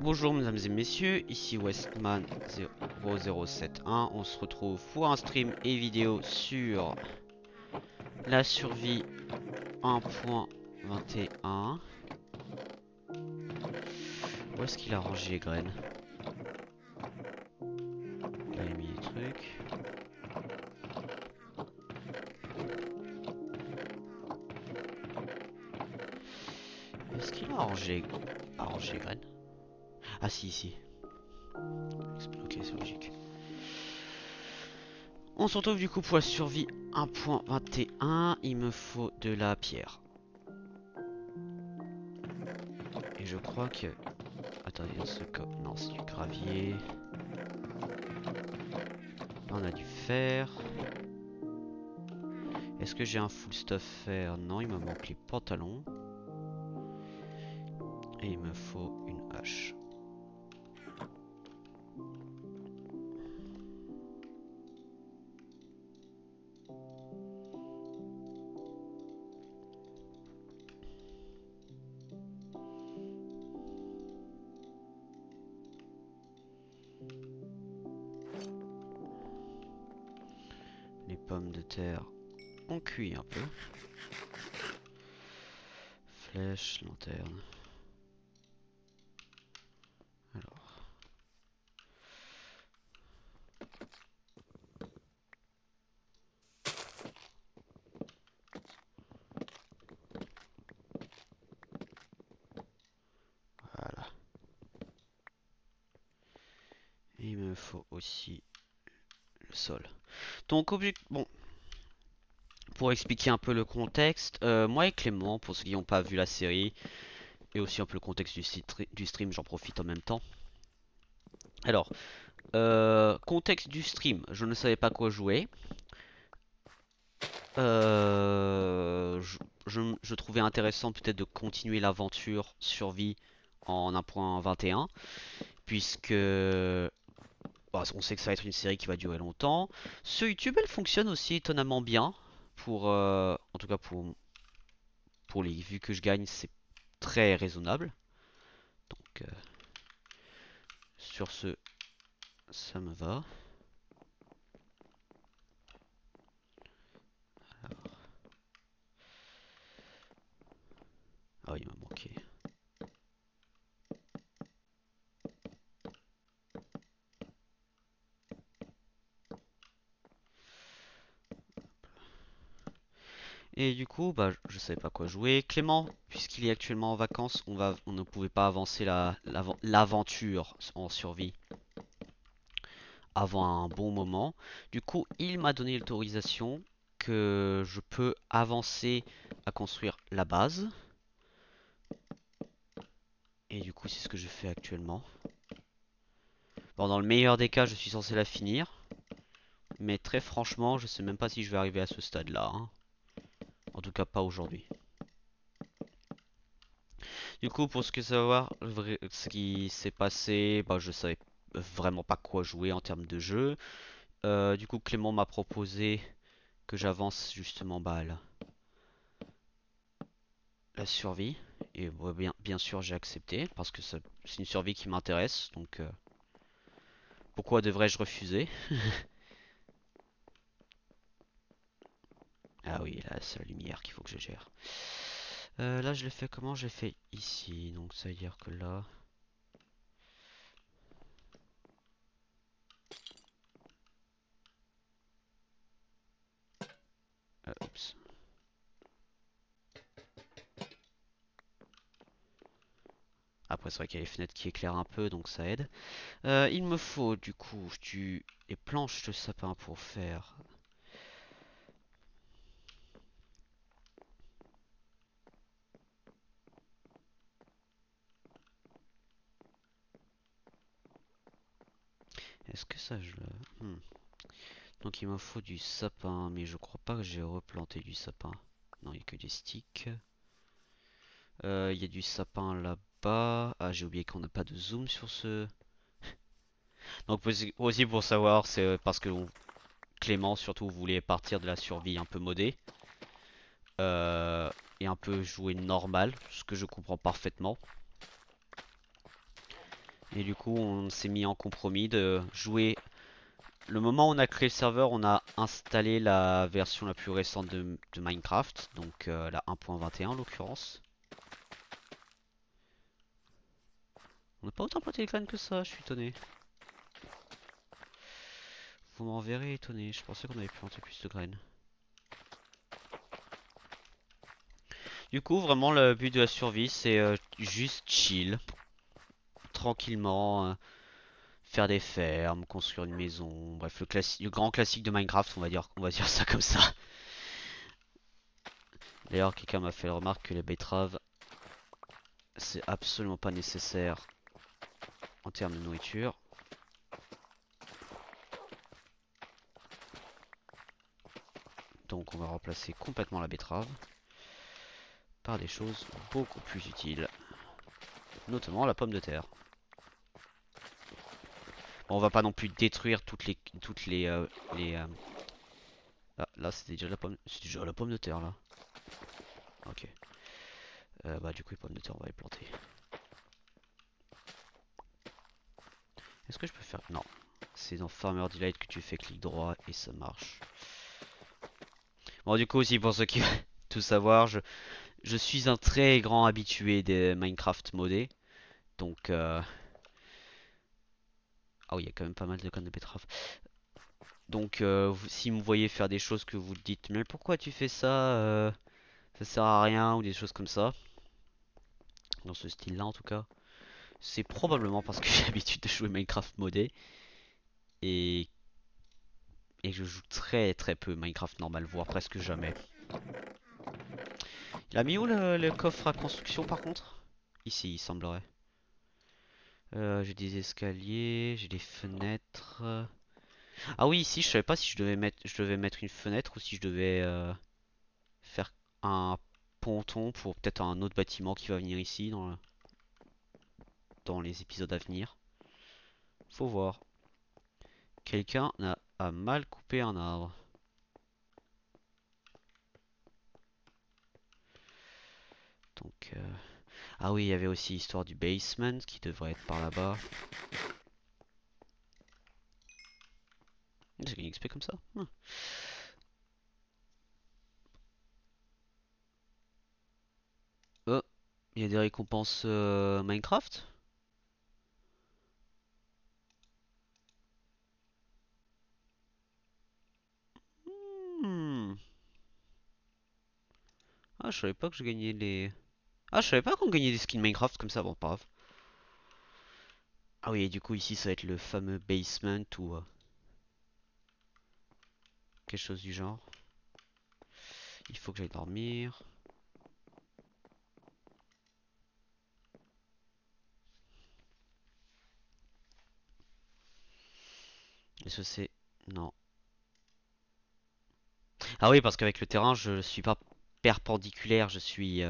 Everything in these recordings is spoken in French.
Bonjour mesdames et messieurs, ici Westman 0071, on se retrouve pour un stream et vidéo sur la survie 1.21. Où est-ce qu'il a rangé les graines? Il a mis les trucs. Est-ce qu'il a rangé les graines? Ah si, ici. Ok, c'est logique. On se retrouve du coup pour la survie 1.21. Il me faut de la pierre. Et je crois que... Attendez, dans ce cas... Non, c'est du gravier. Là, on a du fer. Est-ce que j'ai un full stuff fer? Non, il me manque les pantalons. Et il me faut une hache. Les pommes de terre ont cuit un peu. Flèche, lanterne. Alors. Voilà. Et il me faut aussi le sol. Donc, bon, pour expliquer un peu le contexte, moi et Clément, pour ceux qui n'ont pas vu la série, et aussi un peu le contexte du stream, j'en profite en même temps. Alors, contexte du stream, je ne savais pas quoi jouer. Je trouvais intéressant peut-être de continuer l'aventure survie en 1.21, puisque bah, on sait que ça va être une série qui va durer longtemps. Ce YouTube, elle fonctionne aussi étonnamment bien, pour, en tout cas pour les vues que je gagne, c'est très raisonnable. Donc, sur ce, Ça me va. Ah, il m'a manqué. Et du coup, bah, je savais pas quoi jouer. Clément, puisqu'il est actuellement en vacances, on ne pouvait pas avancer l'aventure en survie avant un bon moment. Du coup, il m'a donné l'autorisation que je peux avancer à construire la base. Et du coup, c'est ce que je fais actuellement. Bon, dans le meilleur des cas, je suis censé la finir. Mais très franchement, je sais même pas si je vais arriver à ce stade-là, hein. En tout cas, pas aujourd'hui. Du coup, pour ce que savoir, ce qui s'est passé, bah, je savais vraiment pas quoi jouer en termes de jeu. Du coup, Clément m'a proposé que j'avance justement bah, la survie. Et bah, bien sûr, j'ai accepté parce que c'est une survie qui m'intéresse. Donc, pourquoi devrais-je refuser? Ah oui, là, c'est la lumière qu'il faut que je gère. Là, je l'ai fait comment? J'ai fait ici. Donc, ça veut dire que là. Oups. Après, c'est vrai qu'il y a les fenêtres qui éclairent un peu, donc ça aide. Il me faut du coup des planches de sapin pour faire. Est-ce que ça je le. Donc il me faut du sapin, mais je crois pas que j'ai replanté du sapin. Non, il n'y a que des sticks. Il y a du sapin là-bas. Ah, j'ai oublié qu'on n'a pas de zoom sur ce. Donc aussi pour savoir, c'est parce que Clément surtout voulait partir de la survie un peu modée. Euh, et un peu jouer normal, ce que je comprends parfaitement. Et du coup, on s'est mis en compromis de jouer. Le moment où on a créé le serveur, on a installé la version la plus récente de Minecraft, donc la 1.21 en l'occurrence. On n'a pas autant planté de graines que ça, je suis étonné. Vous m'en verrez étonné, je pensais qu'on avait planté plus de graines. Du coup, vraiment, le but de la survie, c'est juste chill, tranquillement, faire des fermes, construire une maison, bref, le grand classique de Minecraft, on va dire ça comme ça. D'ailleurs, quelqu'un m'a fait la remarque que les betteraves, c'est absolument pas nécessaire en termes de nourriture. Donc on va remplacer complètement la betterave par des choses beaucoup plus utiles, notamment la pomme de terre. Bon, on va pas non plus détruire les ah, là c'est déjà la pomme de terre là. Ok. Bah du coup les pommes de terre on va les planter. Est-ce que je peux faire? Non. C'est dans Farmer Delight que tu fais clic droit et ça marche. Bon du coup aussi pour ceux qui veulent tout savoir, je suis un très grand habitué des Minecraft modés. Donc ah oui, il y a quand même pas mal de graines de betterave. Donc si vous me voyez faire des choses que vous dites mais pourquoi tu fais ça, ça sert à rien ou des choses comme ça, dans ce style là en tout cas, c'est probablement parce que j'ai l'habitude de jouer Minecraft modé et, et je joue très très peu Minecraft normal, voire presque jamais. Il a mis où le coffre à construction par contre? Ici il semblerait. J'ai des escaliers, j'ai des fenêtres. Ah oui ici je savais pas si je devais mettre une fenêtre ou si je devais faire un ponton pour peut-être un autre bâtiment qui va venir ici dans les épisodes à venir. Faut voir. Quelqu'un a mal coupé un arbre. Donc, ah oui, il y avait aussi l'histoire du basement qui devrait être par là-bas. j'ai gagné XP comme ça. Oh, il y a des récompenses Minecraft? Hmm. Ah, je savais pas que je gagnais les... Ah, je savais pas qu'on gagnait des skins Minecraft comme ça, bon, pas grave. Ah oui, et du coup, ici, ça va être le fameux basement ou quelque chose du genre. Il faut que j'aille dormir. Est-ce que c'est... Non. Ah oui, parce qu'avec le terrain, je suis pas perpendiculaire, je suis...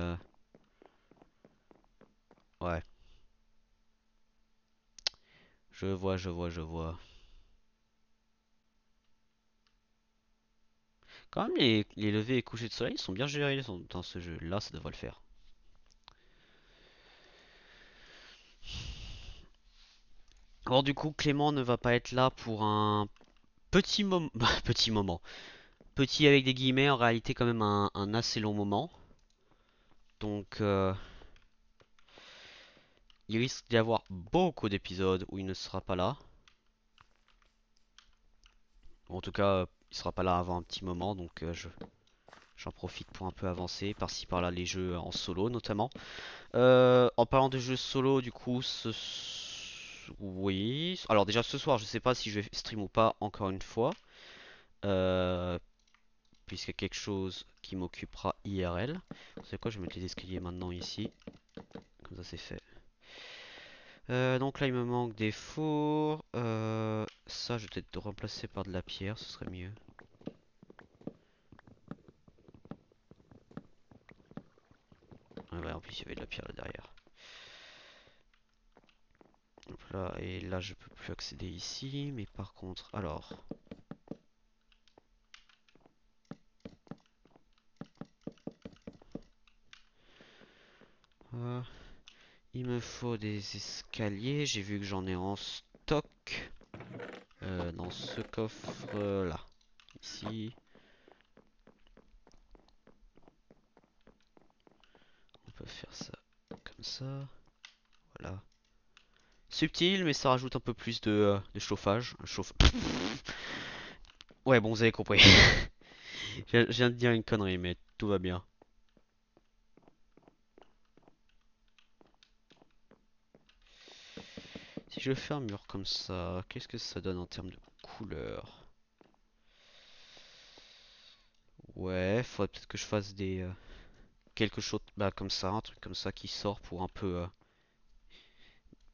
Ouais, je vois, je vois, je vois. Quand même, les levées et couchers de soleil sont bien gérés dans ce jeu. Là, ça devrait le faire. Alors du coup, Clément ne va pas être là pour un petit moment... petit moment. Petit avec des guillemets, en réalité quand même un assez long moment. Donc, il risque d'y avoir beaucoup d'épisodes où il ne sera pas là. En tout cas, il sera pas là avant un petit moment, donc j'en profite pour un peu avancer, par-ci par-là les jeux en solo notamment. En parlant de jeux solo, du coup, oui. Alors déjà ce soir, je sais pas si je vais stream ou pas, encore une fois. Euh, Puisqu'il y a quelque chose qui m'occupera IRL. Vous savez quoi, je vais mettre les escaliers maintenant ici. Comme ça c'est fait. Donc là il me manque des fours. Ça je vais peut-être remplacer par de la pierre, ce serait mieux. Ouais, en plus il y avait de la pierre là derrière. Hop là, et là je peux plus accéder ici, mais par contre, alors... euh, il me faut des escaliers, j'ai vu que j'en ai en stock. Dans ce coffre là, ici. On peut faire ça comme ça, voilà. Subtil, mais ça rajoute un peu plus de chauffage. Ouais, bon, vous avez compris. Je viens de dire une connerie, mais tout va bien. Si je fais un mur comme ça, qu'est-ce que ça donne en termes de couleur? Ouais, faudrait peut-être que je fasse des quelque chose bah, comme ça, un truc comme ça qui sort pour un peu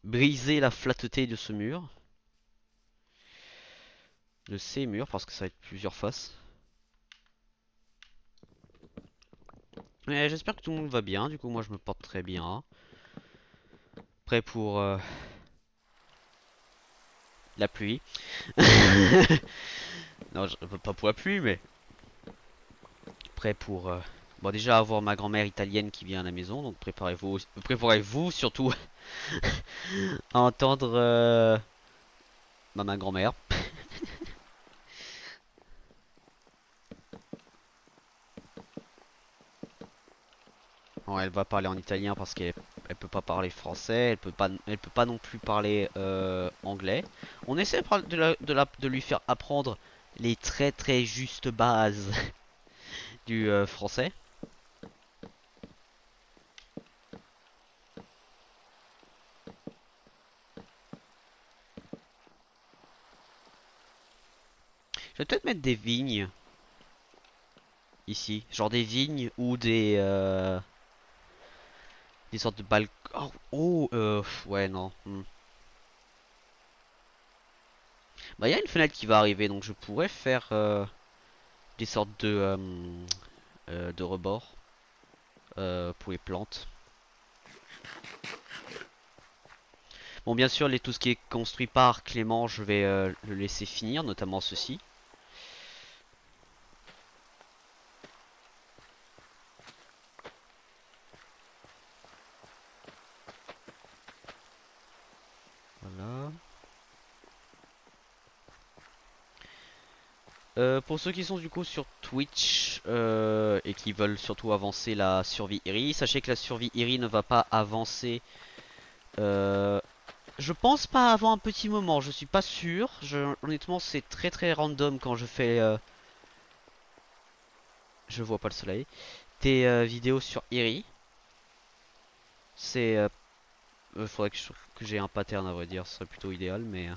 briser la flatteté de ce mur. De ces murs, parce que ça va être plusieurs faces. Ouais, j'espère que tout le monde va bien, du coup moi je me porte très bien. Prêt pour la pluie. Non, pas pour la pluie, mais prêt pour... Bon, déjà avoir ma grand-mère italienne qui vient à la maison, donc préparez-vous surtout à entendre ma grand-mère. Bon, elle va parler en italien parce qu'elle peut pas parler français, elle peut pas non plus parler anglais. On essaie de lui faire apprendre les très très justes bases du français. Je vais peut-être mettre des vignes ici, genre des vignes ou des sortes de balcons. Ouais non. Bah il y a une fenêtre qui va arriver, donc je pourrais faire des sortes de rebords pour les plantes. Bon, bien sûr, tout ce qui est construit par Clément, je vais le laisser finir, notamment ceci. Voilà. Pour ceux qui sont du coup sur Twitch et qui veulent surtout avancer la survie Iri, sachez que la survie Iri ne va pas avancer. euh, je pense pas avant un petit moment, je suis pas sûr. Honnêtement, c'est très très random quand je fais. Je vois pas le soleil. Tes vidéos sur Iri. C'est. Faudrait que j'ai un pattern à vrai dire, ce serait plutôt idéal, mais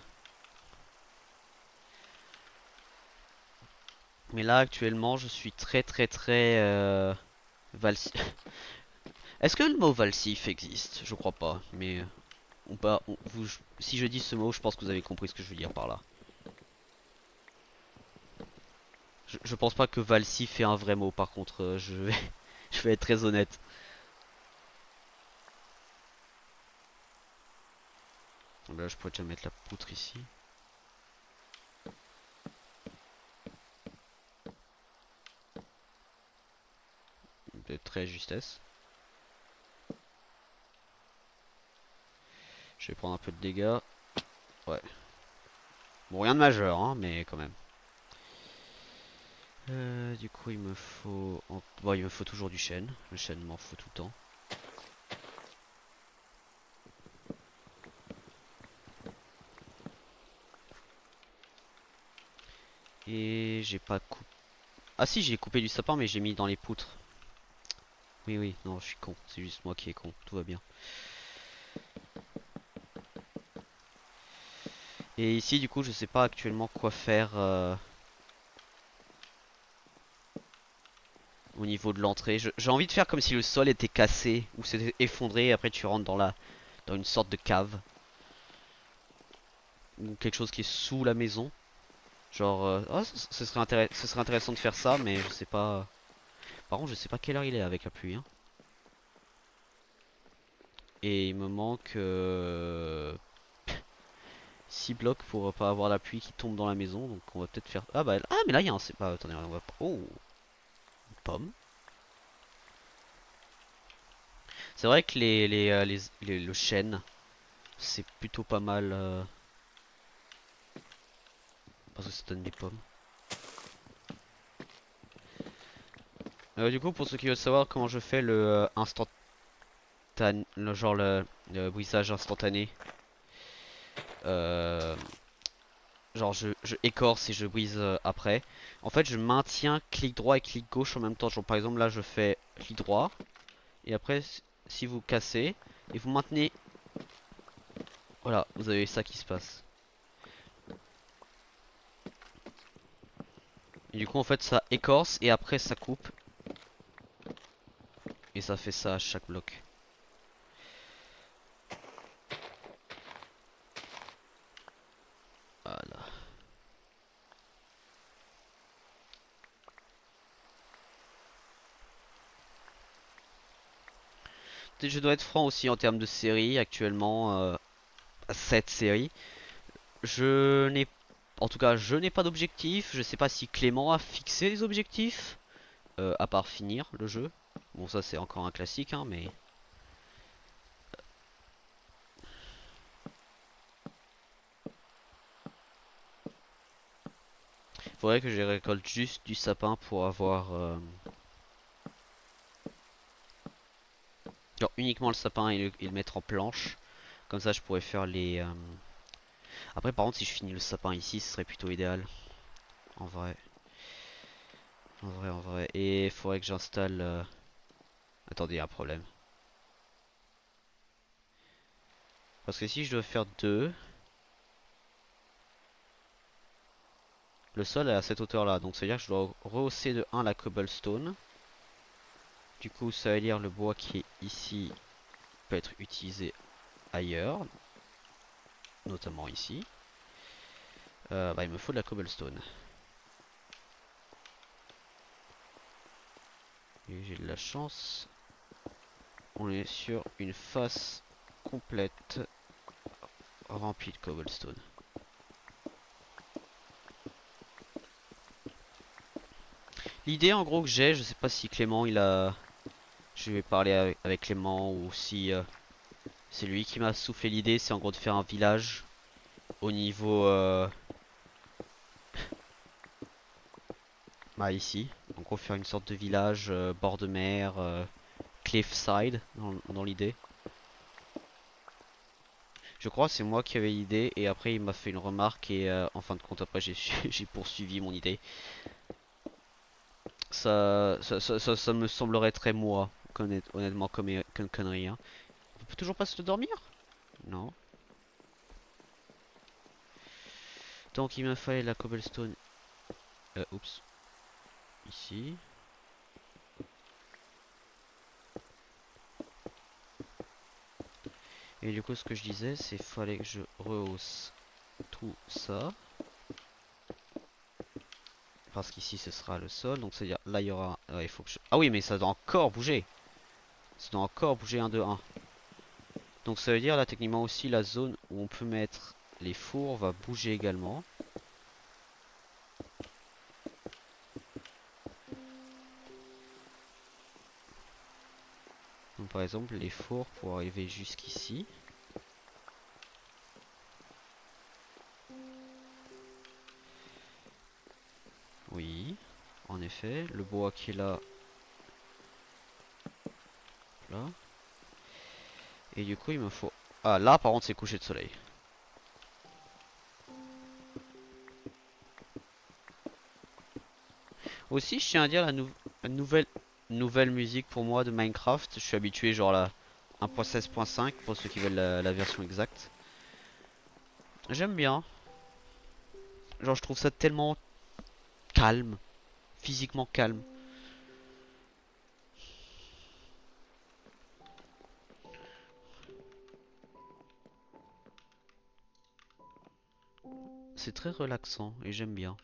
là actuellement je suis très très très Valsi- Est-ce que le mot Valsif existe? Je crois pas, mais si je dis ce mot, je pense que vous avez compris ce que je veux dire par là. Je pense pas que Valsif est un vrai mot, par contre, je vais être très honnête. Là, je pourrais déjà mettre la poutre ici. De très justesse. Je vais prendre un peu de dégâts. Ouais. Bon, rien de majeur, hein, mais quand même. Du coup, il me faut... Bon, il me faut toujours du chêne. Le chêne m'en faut tout le temps. Et j'ai pas coupé... Ah si, j'ai coupé du sapin, mais j'ai mis dans les poutres. Oui, oui, non, je suis con. C'est juste moi qui est con. Tout va bien. Et ici, du coup, je sais pas actuellement quoi faire au niveau de l'entrée. J'ai envie de faire comme si le sol était cassé ou s'était effondré et après tu rentres dans une sorte de cave. Ou quelque chose qui est sous la maison. Genre, oh, ce serait intéressant de faire ça, mais je sais pas. Par contre, je sais pas quelle heure il est avec la pluie, hein. Et il me manque 6 blocs pour pas avoir la pluie qui tombe dans la maison. Donc on va peut-être faire. Ah bah, ah, mais là il y a un. C'est pas. Attendez, on va. Oh, une pomme. C'est vrai que le chêne, c'est plutôt pas mal parce que ça donne des pommes. Du coup, pour ceux qui veulent savoir comment je fais le le brisage instantané, euh, genre je écorce et je brise après. En fait, je maintiens clic droit et clic gauche en même temps. Genre par exemple là, je fais clic droit et après si vous cassez et vous maintenez, voilà, vous avez ça qui se passe. Et du coup, en fait, ça écorce et après ça coupe et ça fait ça à chaque bloc. Voilà. Je dois être franc aussi en termes de série actuellement. 7 séries. Je n'ai En tout cas, je n'ai pas d'objectif. Je sais pas si Clément a fixé des objectifs, à part finir le jeu. Bon, ça c'est encore un classique, hein, mais faudrait que je récolte juste du sapin pour avoir genre uniquement le sapin et le mettre en planche. Comme ça, je pourrais faire les. Après, par contre, si je finis le sapin ici, ce serait plutôt idéal. En vrai, en vrai. Et il faudrait que j'installe. Attendez, il y a un problème. Parce que si je dois faire deux, le sol est à cette hauteur là, donc ça veut dire que je dois rehausser de 1 la cobblestone. Du coup, ça veut dire le bois qui est ici peut être utilisé ailleurs, notamment ici. Bah, il me faut de la cobblestone. Et j'ai de la chance. On est sur une face complète remplie de cobblestone. L'idée en gros que j'ai, je sais pas si Clément il a... Je vais parler avec Clément ou si c'est lui qui m'a soufflé l'idée, c'est en gros de faire un village au niveau ici. Donc on va faire une sorte de village bord de mer, cliffside dans l'idée. Je crois que c'est moi qui avais l'idée et après il m'a fait une remarque et en fin de compte après j'ai j'ai poursuivi mon idée. Ça me semblerait très moi, honnêtement comme connerie. Hein. On peut toujours pas se dormir? Non. Donc il me fallait la cobblestone. Oups. Ici. Et du coup ce que je disais c'est fallait que je rehausse tout ça. Parce qu'ici ce sera le sol. Donc c'est à dire là il y aura. Il faut que je... Ah oui mais ça doit encore bouger. Ça doit encore bouger un de un. Donc ça veut dire là techniquement aussi la zone où on peut mettre les fours va bouger également. Donc par exemple les fours pour arriver jusqu'ici. Oui, en effet, le bois qui est là, là. Et du coup il me faut... Ah là par contre c'est coucher de soleil. Aussi je tiens à dire la nouvelle musique pour moi de Minecraft. Je suis habitué genre la 1.16.5 pour ceux qui veulent la version exacte. J'aime bien. Genre je trouve ça tellement calme, physiquement calme. C'est très relaxant et j'aime bien.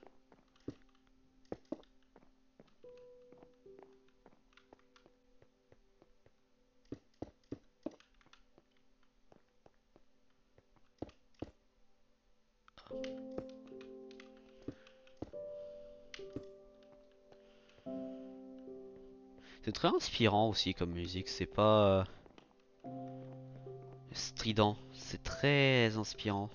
C'est très inspirant aussi comme musique, c'est pas strident, c'est très inspirant.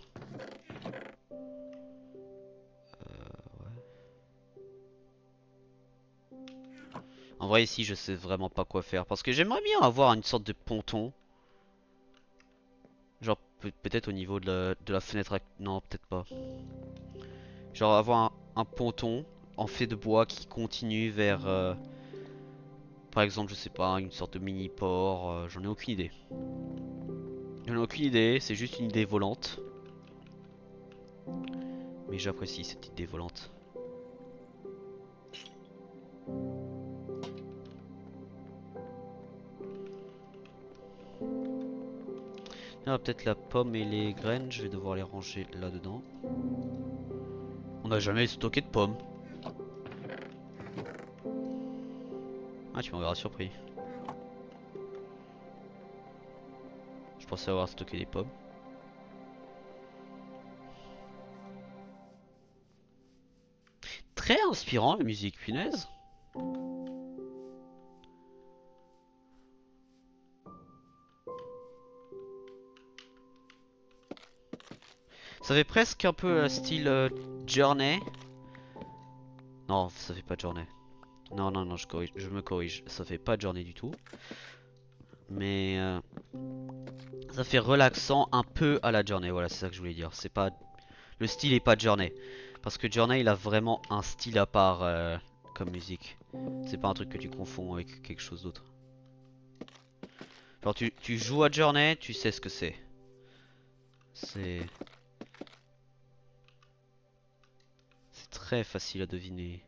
En vrai ici je sais vraiment pas quoi faire parce que j'aimerais bien avoir une sorte de ponton. Genre peut-être au niveau de la fenêtre. Non peut-être pas. Genre avoir un ponton en fait de bois qui continue vers par exemple je sais pas une sorte de mini port. J'en ai aucune idée. J'en ai aucune idée, c'est juste une idée volante. Mais j'apprécie cette idée volante. Ah, peut-être la pomme et les graines, je vais devoir les ranger là-dedans. On n'a jamais stocké de pommes. Ah, tu m'en surpris. Je pensais avoir stocké des pommes. Très inspirant la musique, punaise. Ça fait presque un peu style Journey. Non, ça fait pas Journey. Non, non, non, je me corrige. Ça fait pas Journey du tout. Mais ça fait relaxant un peu à la Journey. Voilà, c'est ça que je voulais dire. C'est pas le style est pas Journey. Parce que Journey, il a vraiment un style à part comme musique. C'est pas un truc que tu confonds avec quelque chose d'autre. Genre tu joues à Journey, tu sais ce que c'est. C'est très facile à deviner.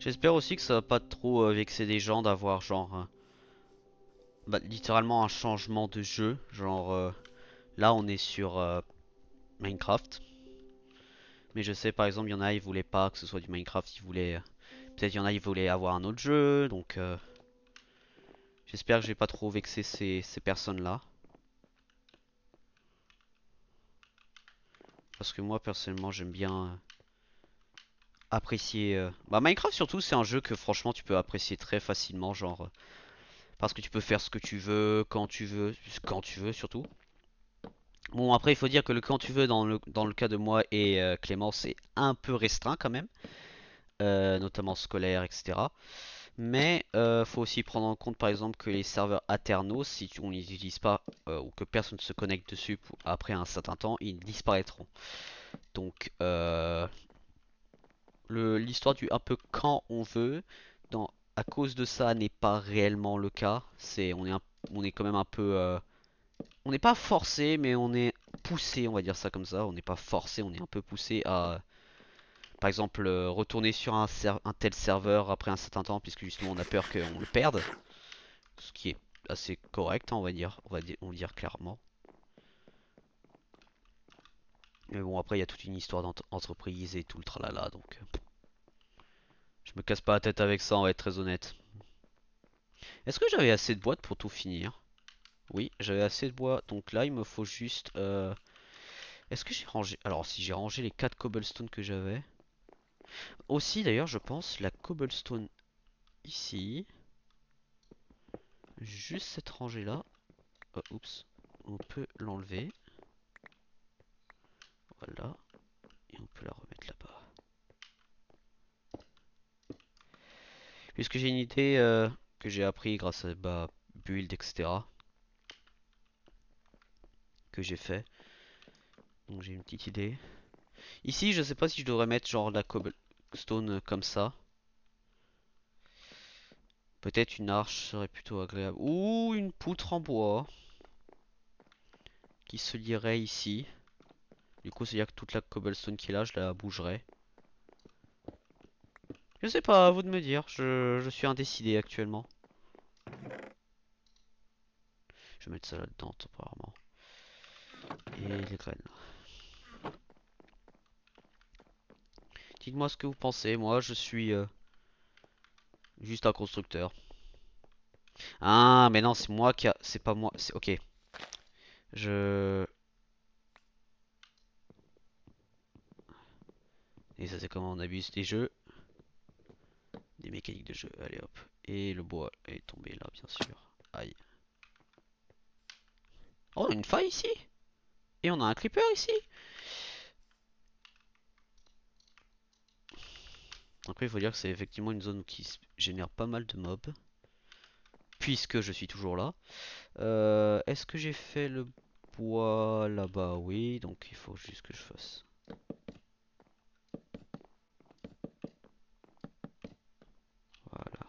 J'espère aussi que ça va pas trop vexer des gens d'avoir genre bah, littéralement un changement de jeu. Genre là on est sur Minecraft. Mais je sais par exemple il y en a ils voulaient pas que ce soit du Minecraft, ils voulaient peut-être il y en a ils voulaient avoir un autre jeu. Donc j'espère que j'ai pas trop vexé ces personnes-là. Parce que moi personnellement j'aime bien apprécier bah Minecraft surtout c'est un jeu que franchement tu peux apprécier très facilement genre parce que tu peux faire ce que tu veux quand tu veux surtout. Bon après il faut dire que le quand tu veux dans le cas de moi et Clément c'est un peu restreint quand même, notamment scolaire etc. Mais faut aussi prendre en compte par exemple que les serveurs Aternos si on les utilise pas ou que personne ne se connecte dessus après un certain temps ils disparaîtront. Donc l'histoire du un peu quand on veut, à cause de ça n'est pas réellement le cas. On est quand même un peu, on n'est pas forcé, mais on est poussé, on va dire ça comme ça. On n'est pas forcé, on est un peu poussé à, par exemple, retourner sur un tel serveur après un certain temps, puisque justement on a peur qu'on le perde, ce qui est assez correct, hein, on va dire clairement. Mais bon, après il y a toute une histoire d'entreprise et tout le tralala, donc je me casse pas la tête avec ça, on va être très honnête. Est-ce que j'avais assez de boîtes pour tout finir? Oui, j'avais assez de bois. Donc là, il me faut juste... Est-ce que j'ai rangé... Alors, si j'ai rangé les 4 cobblestone que j'avais. Aussi, d'ailleurs, je pense, la cobblestone ici. Juste cette rangée-là. Oh, oups. On peut l'enlever. Voilà. Et on peut la remettre là-bas. Puisque j'ai une idée que j'ai appris grâce à bah, build, etc. Que j'ai fait. Donc j'ai une petite idée. Ici, je sais pas si je devrais mettre genre la cobblestone comme ça. Peut-être une arche serait plutôt agréable. Ou une poutre en bois qui se lierait ici. Du coup, c'est-à-dire que toute la cobblestone qui est là, je la bougerai. Je sais pas, à vous de me dire. Je suis indécidé actuellement. Je vais mettre ça là-dedans temporairement. Et les graines. Dites-moi ce que vous pensez. Moi, je suis juste un constructeur. Ah, mais non, c'est moi qui a... C'est pas moi. C'est ok. Je... Et ça, c'est comment on abuse des jeux. Des mécaniques de jeu. Allez hop. Et le bois est tombé là, bien sûr. Aïe. Oh, on a une faille ici. Et on a un creeper ici. Après, il faut dire que c'est effectivement une zone qui génère pas mal de mobs. Puisque je suis toujours là. Est-ce que j'ai fait le bois là-bas? Oui, donc il faut juste que je fasse. Voilà.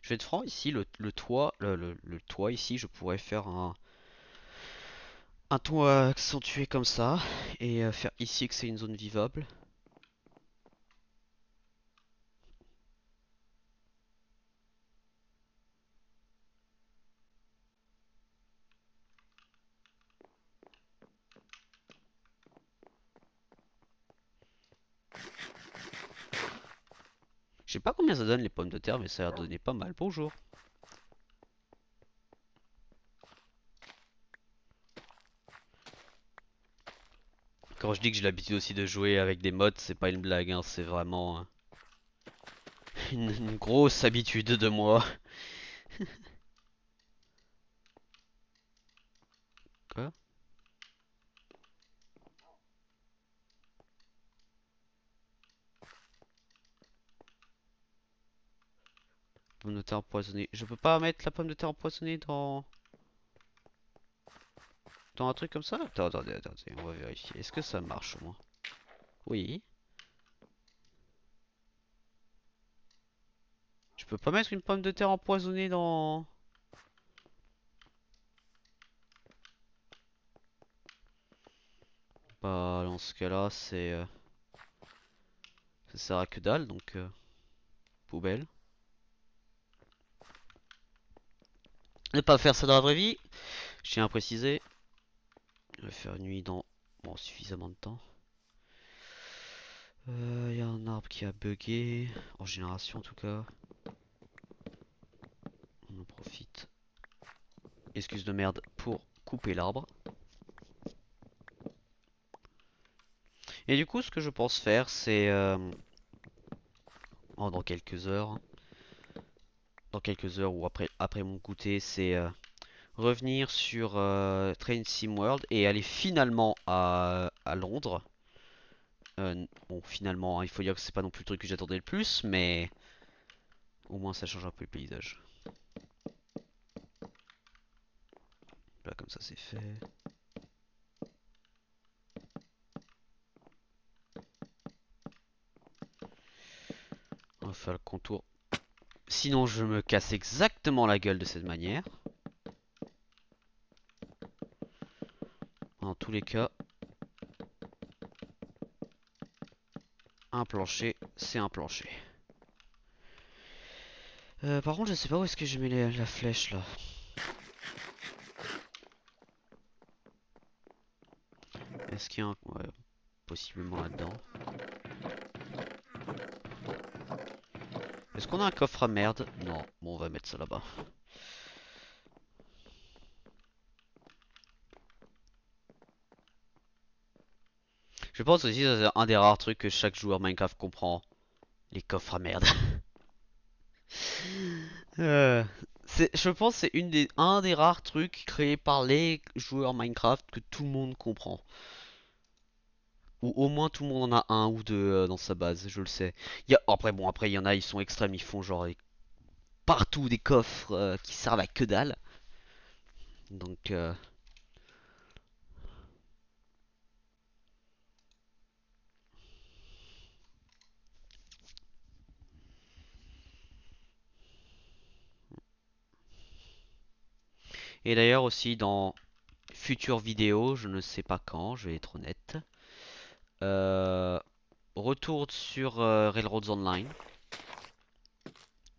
Je vais être franc, ici, le toit, le toit ici, je pourrais faire un toit accentué comme ça. Et faire ici que c'est une zone vivable. Je sais pas combien ça donne les pommes de terre, mais ça a l'air de donner pas mal. Bonjour. Quand je dis que j'ai l'habitude aussi de jouer avec des mods, c'est pas une blague, hein, c'est vraiment une grosse habitude de moi. Quoi? Pomme de terre empoisonnée. Je peux pas mettre la pomme de terre empoisonnée dans un truc comme ça? Attendez, on va vérifier. Est-ce que ça marche au moins? Oui. Je peux pas mettre une pomme de terre empoisonnée dans... Bah, dans ce cas-là, ça sert à que dalle, donc poubelle. Ne pas faire ça dans la vraie vie, je tiens à préciser. Je vais faire nuit dans bon, suffisamment de temps. Il y a un arbre qui a bugué, en génération en tout cas. On en profite. Excuse de merde pour couper l'arbre. Et du coup, ce que je pense faire, c'est dans quelques heures ou après mon goûter, c'est revenir sur Train Sim World et aller finalement à Londres. Bon, finalement, hein, il faut dire que c'est pas non plus le truc que j'attendais le plus, mais au moins ça change un peu le paysage. Là, comme ça, c'est fait. On va faire le contour. Sinon, je me casse exactement la gueule de cette manière. Dans tous les cas, un plancher, c'est un plancher. Par contre, je sais pas où est-ce que je mets la flèche là. Est-ce qu'il y a un... Ouais, possiblement là-dedans. Est-ce qu'on a un coffre à merde? Non. Bon, on va mettre ça là-bas. Je pense aussi que c'est un des rares trucs que chaque joueur Minecraft comprend. Les coffres à merde. Euh, je pense que c'est un des rares trucs créés par les joueurs Minecraft que tout le monde comprend. Ou au moins tout le monde en a un ou deux dans sa base, je le sais. Après il y en a, ils sont extrêmes, ils font genre partout des coffres qui servent à que dalle. Donc et d'ailleurs aussi dans futures vidéos, je ne sais pas quand, je vais être honnête. Euh, Retour sur Railroads Online.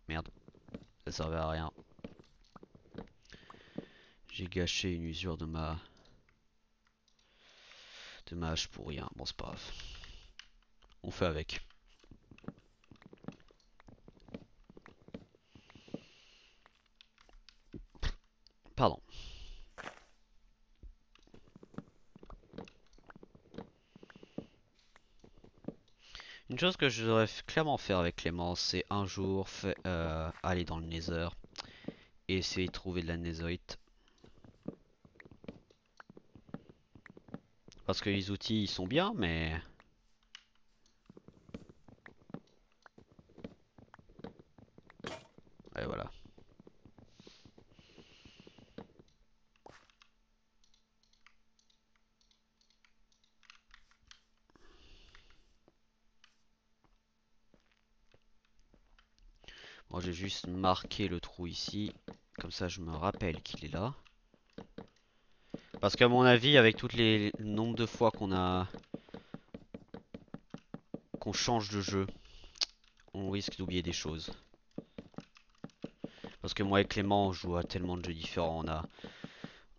Merde, ça servait à rien. J'ai gâché une usure de ma hache pour rien. Bon, c'est pas grave. On fait avec. Pardon. Une chose que je devrais clairement faire avec Clément, c'est un jour aller dans le Nether et essayer de trouver de la netherite. Parce que les outils ils sont bien, mais ouais, voilà. Moi j'ai juste marqué le trou ici, comme ça je me rappelle qu'il est là. Parce qu'à mon avis, avec le nombre de fois qu'on change de jeu, on risque d'oublier des choses. Parce que moi et Clément, on joue à tellement de jeux différents.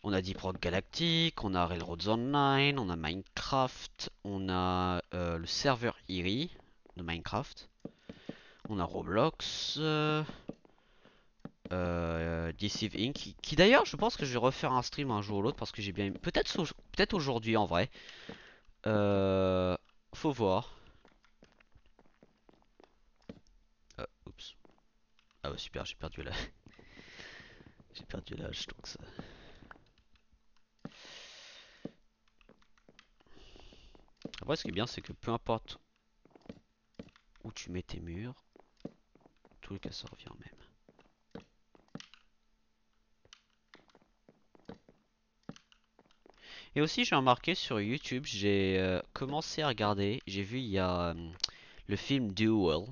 On a Deep Rock Galactic, on a Railroads Online, on a Minecraft, on a le serveur Eerie de Minecraft, on a Roblox, Deceive Inc. Qui d'ailleurs, je pense que je vais refaire un stream un jour ou l'autre parce que j'ai bien. Peut-être aujourd'hui en vrai. Euh, Faut voir. Oups. Ah ouais, super, j'ai perdu la. J'ai perdu l'âge donc ça. Après, ce qui est bien, c'est que peu importe où tu mets tes murs, tous les cas ça revient au même. Et aussi, j'ai remarqué sur YouTube, j'ai commencé à regarder. J'ai vu, il y a le film Duel.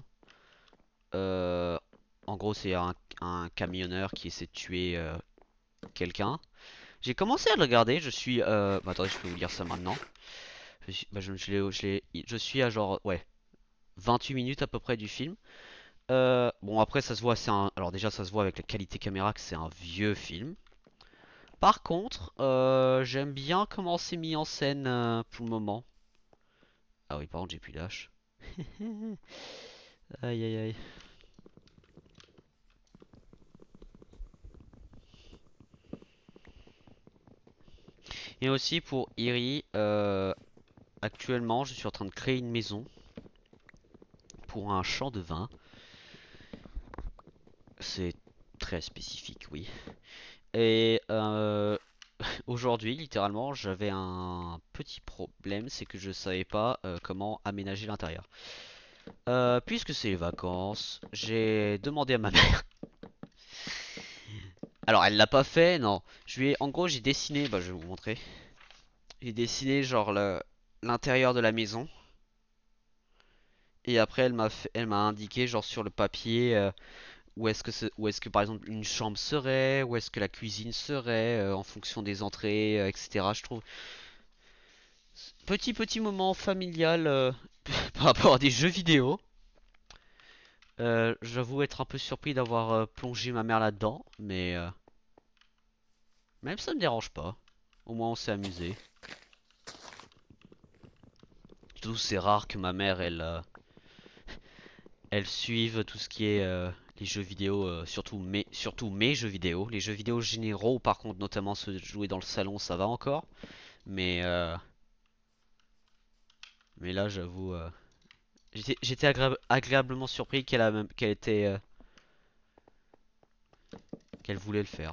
Euh, En gros, c'est un camionneur qui essaie de tuer quelqu'un. J'ai commencé à le regarder. Attendez, je peux vous lire ça maintenant. Je suis à genre, ouais, 28 minutes à peu près du film. Bon, après, ça se voit, alors déjà, ça se voit avec la qualité caméra que c'est un vieux film. Par contre, j'aime bien comment c'est mis en scène pour le moment. Ah oui, par contre, j'ai plus d'âge. Aïe aïe aïe. Et aussi pour Iri, actuellement, je suis en train de créer une maison pour un champ de vin. C'est très spécifique, oui. Et aujourd'hui, littéralement, j'avais un petit problème, c'est que je savais pas comment aménager l'intérieur. Puisque c'est les vacances, j'ai demandé à ma mère. Alors, elle l'a pas fait, non. En gros, j'ai dessiné, bah, je vais vous montrer. J'ai dessiné genre l'intérieur de la maison. Et après, elle m'a indiqué genre sur le papier où est-ce que par exemple une chambre serait, où est-ce que la cuisine serait, en fonction des entrées, etc. Je trouve petit moment familial par rapport à des jeux vidéo. J'avoue être un peu surpris d'avoir plongé ma mère là-dedans, mais même ça me dérange pas. Au moins on s'est amusé. Surtout c'est rare que ma mère elle suive tout ce qui est les jeux vidéo, surtout mes jeux vidéo. Les jeux vidéo généraux par contre, notamment ceux joués dans le salon, ça va encore. Mais mais là j'avoue, j'étais agréablement surpris qu'elle voulait le faire.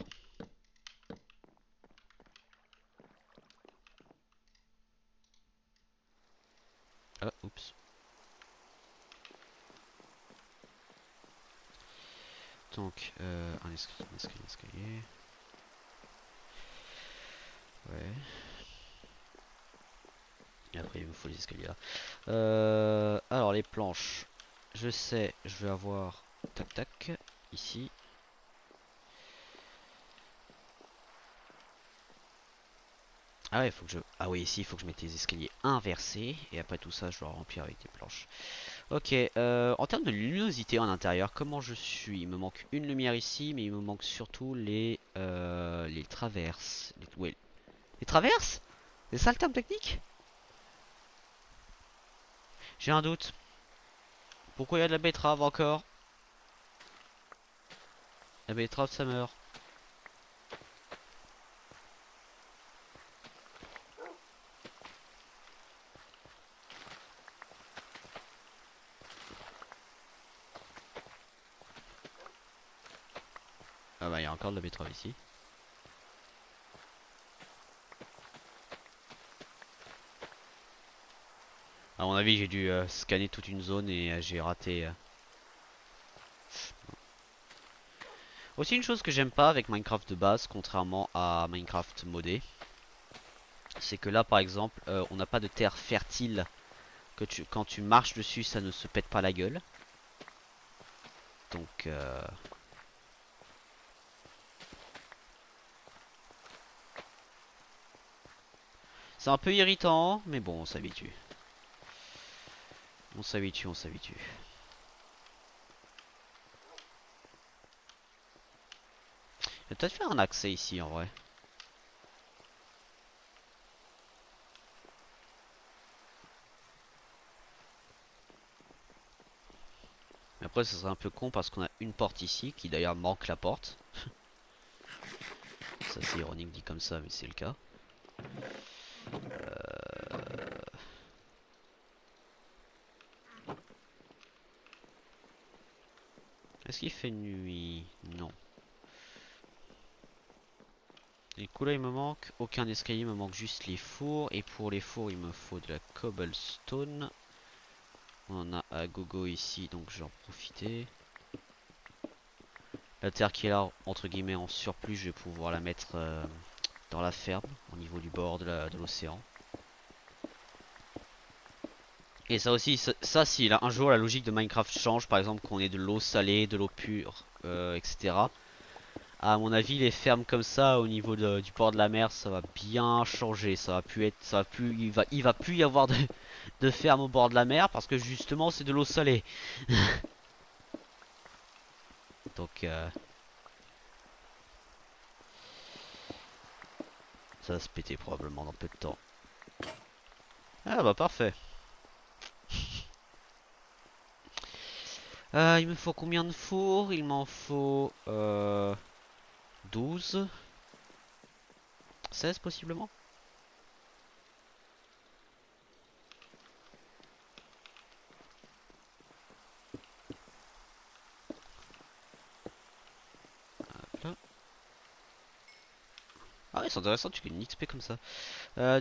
Ah, oups. Donc, un escalier. Ouais. Et après, il me faut les escaliers là. Alors, les planches. Je sais, je vais avoir. Tac tac. Ici. Ah ouais, faut que je. Ah oui, ici, il faut que je mette les escaliers inversés. Et après tout ça, je dois remplir avec des planches. Ok, en termes de luminosité en intérieur, comment je suis? Il me manque une lumière ici, mais il me manque surtout les traverses. Ouais, les traverses? C'est ça le terme technique? J'ai un doute. Pourquoi il y a de la betterave encore? La betterave ça meurt. Ah bah il y a encore de la betterave ici. À mon avis j'ai dû scanner toute une zone et j'ai raté. Aussi une chose que j'aime pas avec Minecraft de base, contrairement à Minecraft modé, c'est que là par exemple on n'a pas de terre fertile quand tu marches dessus ça ne se pète pas la gueule. Donc c'est un peu irritant, mais bon on s'habitue. On s'habitue, on s'habitue. Je vais peut-être faire un accès ici en vrai. Mais après, ça serait un peu con parce qu'on a une porte ici qui d'ailleurs manque la porte. Ça, c'est ironique dit comme ça, mais c'est le cas. Est-ce qu'il fait nuit? Non. Du coup, là, il me manque aucun escalier, il me manque juste les fours. Et pour les fours, il me faut de la cobblestone. On en a à gogo ici, donc je vais en profiter. La terre qui est là, entre guillemets, en surplus, je vais pouvoir la mettre dans la ferme, au niveau du bord de l'océan. Et ça aussi, si là, un jour la logique de Minecraft change, par exemple qu'on ait de l'eau salée, de l'eau pure, etc. À mon avis, les fermes comme ça au niveau du port de la mer, ça va bien changer. Ça va plus être, ça va plus, il va plus y avoir de fermes au bord de la mer parce que justement c'est de l'eau salée. Donc ça va se péter probablement dans peu de temps. Ah bah parfait. Il me faut combien de fours? Il m'en faut 12, 16 possiblement. Hop là. Ah ouais, c'est intéressant, tu gagnes une XP comme ça.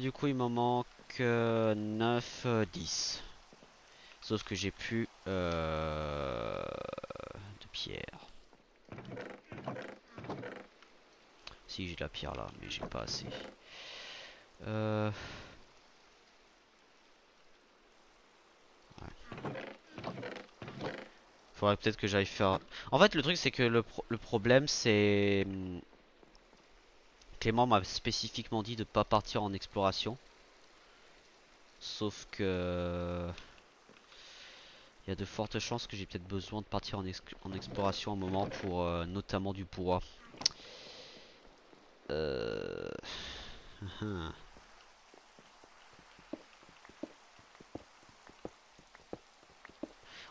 Du coup, il m'en manque 9, 10. Sauf que j'ai plus de pierre. Si, j'ai de la pierre là, mais j'ai pas assez. Euh... Ouais. Faudrait peut-être que j'aille faire... En fait, le truc, c'est que le problème, c'est... Clément m'a spécifiquement dit de pas partir en exploration. Sauf que... Il y a de fortes chances que j'ai peut-être besoin de partir en exploration un moment pour notamment du bois. Euh...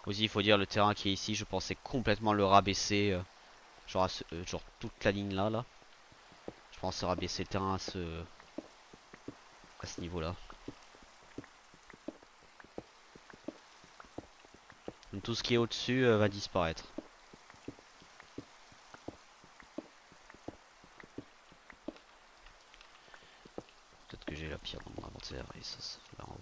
Aussi, il faut dire, le terrain qui est ici, je pensais complètement le rabaisser. Genre, genre toute la ligne là, là. Je pensais rabaisser le terrain à ce niveau-là. Donc, tout ce qui est au-dessus va disparaître. Peut-être que j'ai la pierre dans mon inventaire et ça se fait là en haut.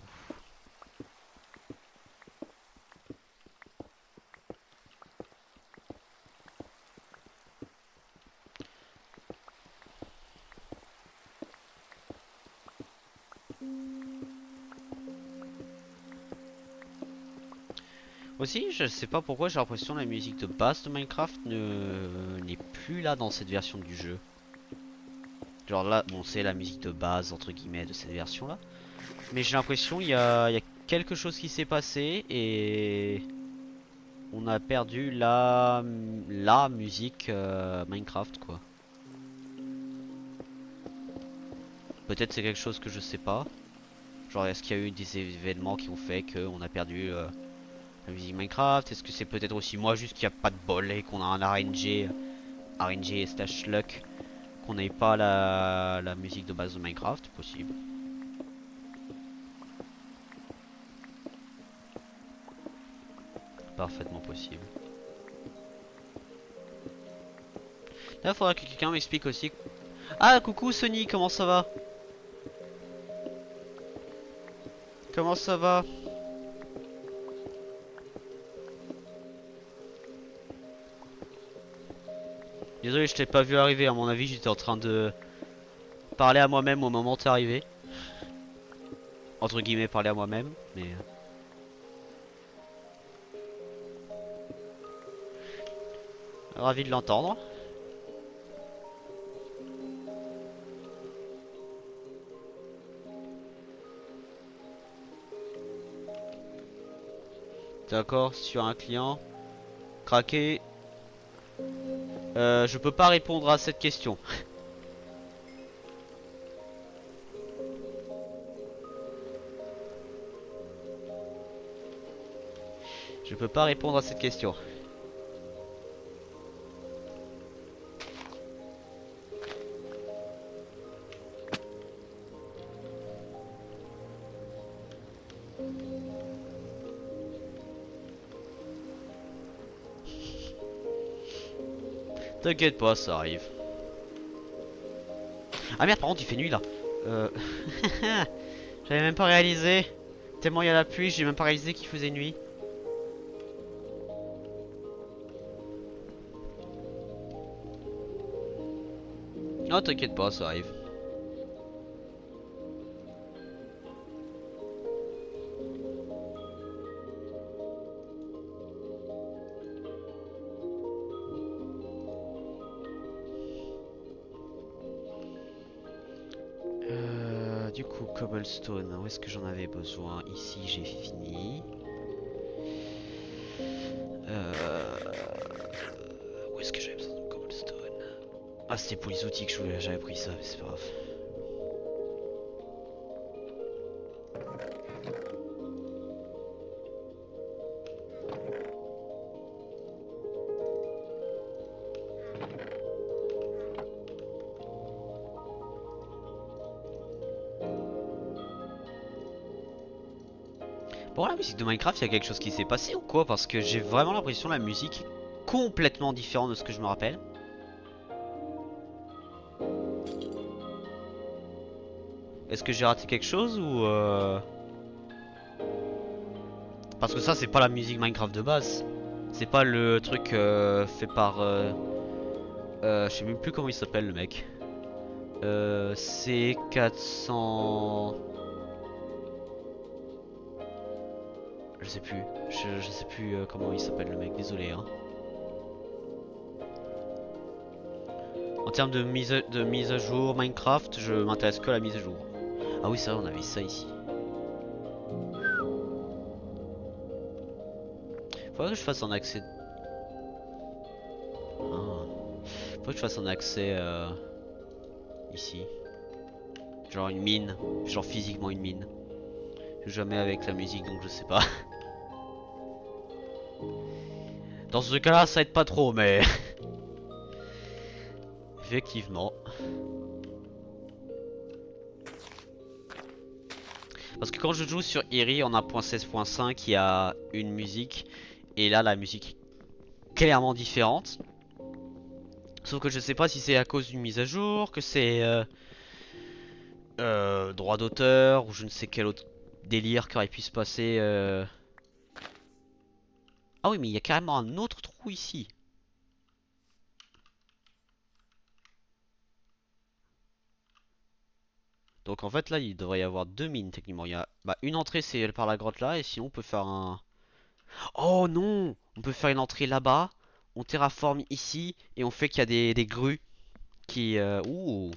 Aussi, je sais pas pourquoi j'ai l'impression que la musique de base de Minecraft n'est plus là dans cette version du jeu. Genre là, bon, c'est la musique de base entre guillemets de cette version là. Mais j'ai l'impression il y a quelque chose qui s'est passé et on a perdu la musique Minecraft quoi. Peut-être c'est quelque chose que je sais pas. Genre est-ce qu'il y a eu des événements qui ont fait qu'on a perdu la musique Minecraft? Est-ce que c'est peut-être aussi moi juste qu'il n'y a pas de bol et qu'on a un RNG slash luck qu'on n'ait pas la musique de base de Minecraft? Possible. Parfaitement possible. Là faudra que quelqu'un m'explique aussi. Ah coucou Sony, comment ça va? Comment ça va? Désolé, je t'ai pas vu arriver. À mon avis, j'étais en train de parler à moi-même au moment où t'es arrivé. Entre guillemets, parler à moi-même. Mais ravi de l'entendre. D'accord, sur un client. Craqué. Je peux pas répondre à cette question. Je peux pas répondre à cette question. T'inquiète pas, ça arrive. Ah merde, par contre, il fait nuit là. Euh... J'avais même pas réalisé. Tellement il y a la pluie, j'ai même pas réalisé qu'il faisait nuit. Non, t'inquiète pas, ça arrive. du coup, cobblestone, où est-ce que j'en avais besoin? Ici, j'ai fini. Où est-ce que j'avais besoin de cobblestone? Ah, c'était pour les outils que j'avais pris ça, mais c'est pas grave. Bon, la musique de Minecraft, il y a quelque chose qui s'est passé ou quoi? Parce que j'ai vraiment l'impression que la musique est complètement différente de ce que je me rappelle. Est-ce que j'ai raté quelque chose ou Parce que ça, c'est pas la musique Minecraft de base. C'est pas le truc fait par... je sais même plus comment il s'appelle le mec. C'est 400... Je sais plus. Je sais plus comment il s'appelle le mec, désolé hein. En termes de mise à jour Minecraft, je m'intéresse que à la mise à jour. Ah oui, c'est vrai, on avait ça ici. Faudrait que je fasse un accès. Ah. Faudrait que je fasse un accès ici. Genre une mine. Genre physiquement une mine. Je joue jamais avec la musique donc je sais pas. Dans ce cas là ça aide pas trop mais... Effectivement. Parce que quand je joue sur Erie en 1.16.5 il y a une musique. Et là la musique est clairement différente. Sauf que je sais pas si c'est à cause d'une mise à jour, que c'est droit d'auteur ou je ne sais quel autre délire qui aurait pu se passer. Ah oui, mais il y a carrément un autre trou ici. Donc en fait là, il devrait y avoir deux mines techniquement. Il y a une entrée, c'est par la grotte là, et sinon on peut faire un. Oh non, on peut faire une entrée là-bas. On terraforme ici et on fait qu'il y a des grues qui. Ouh,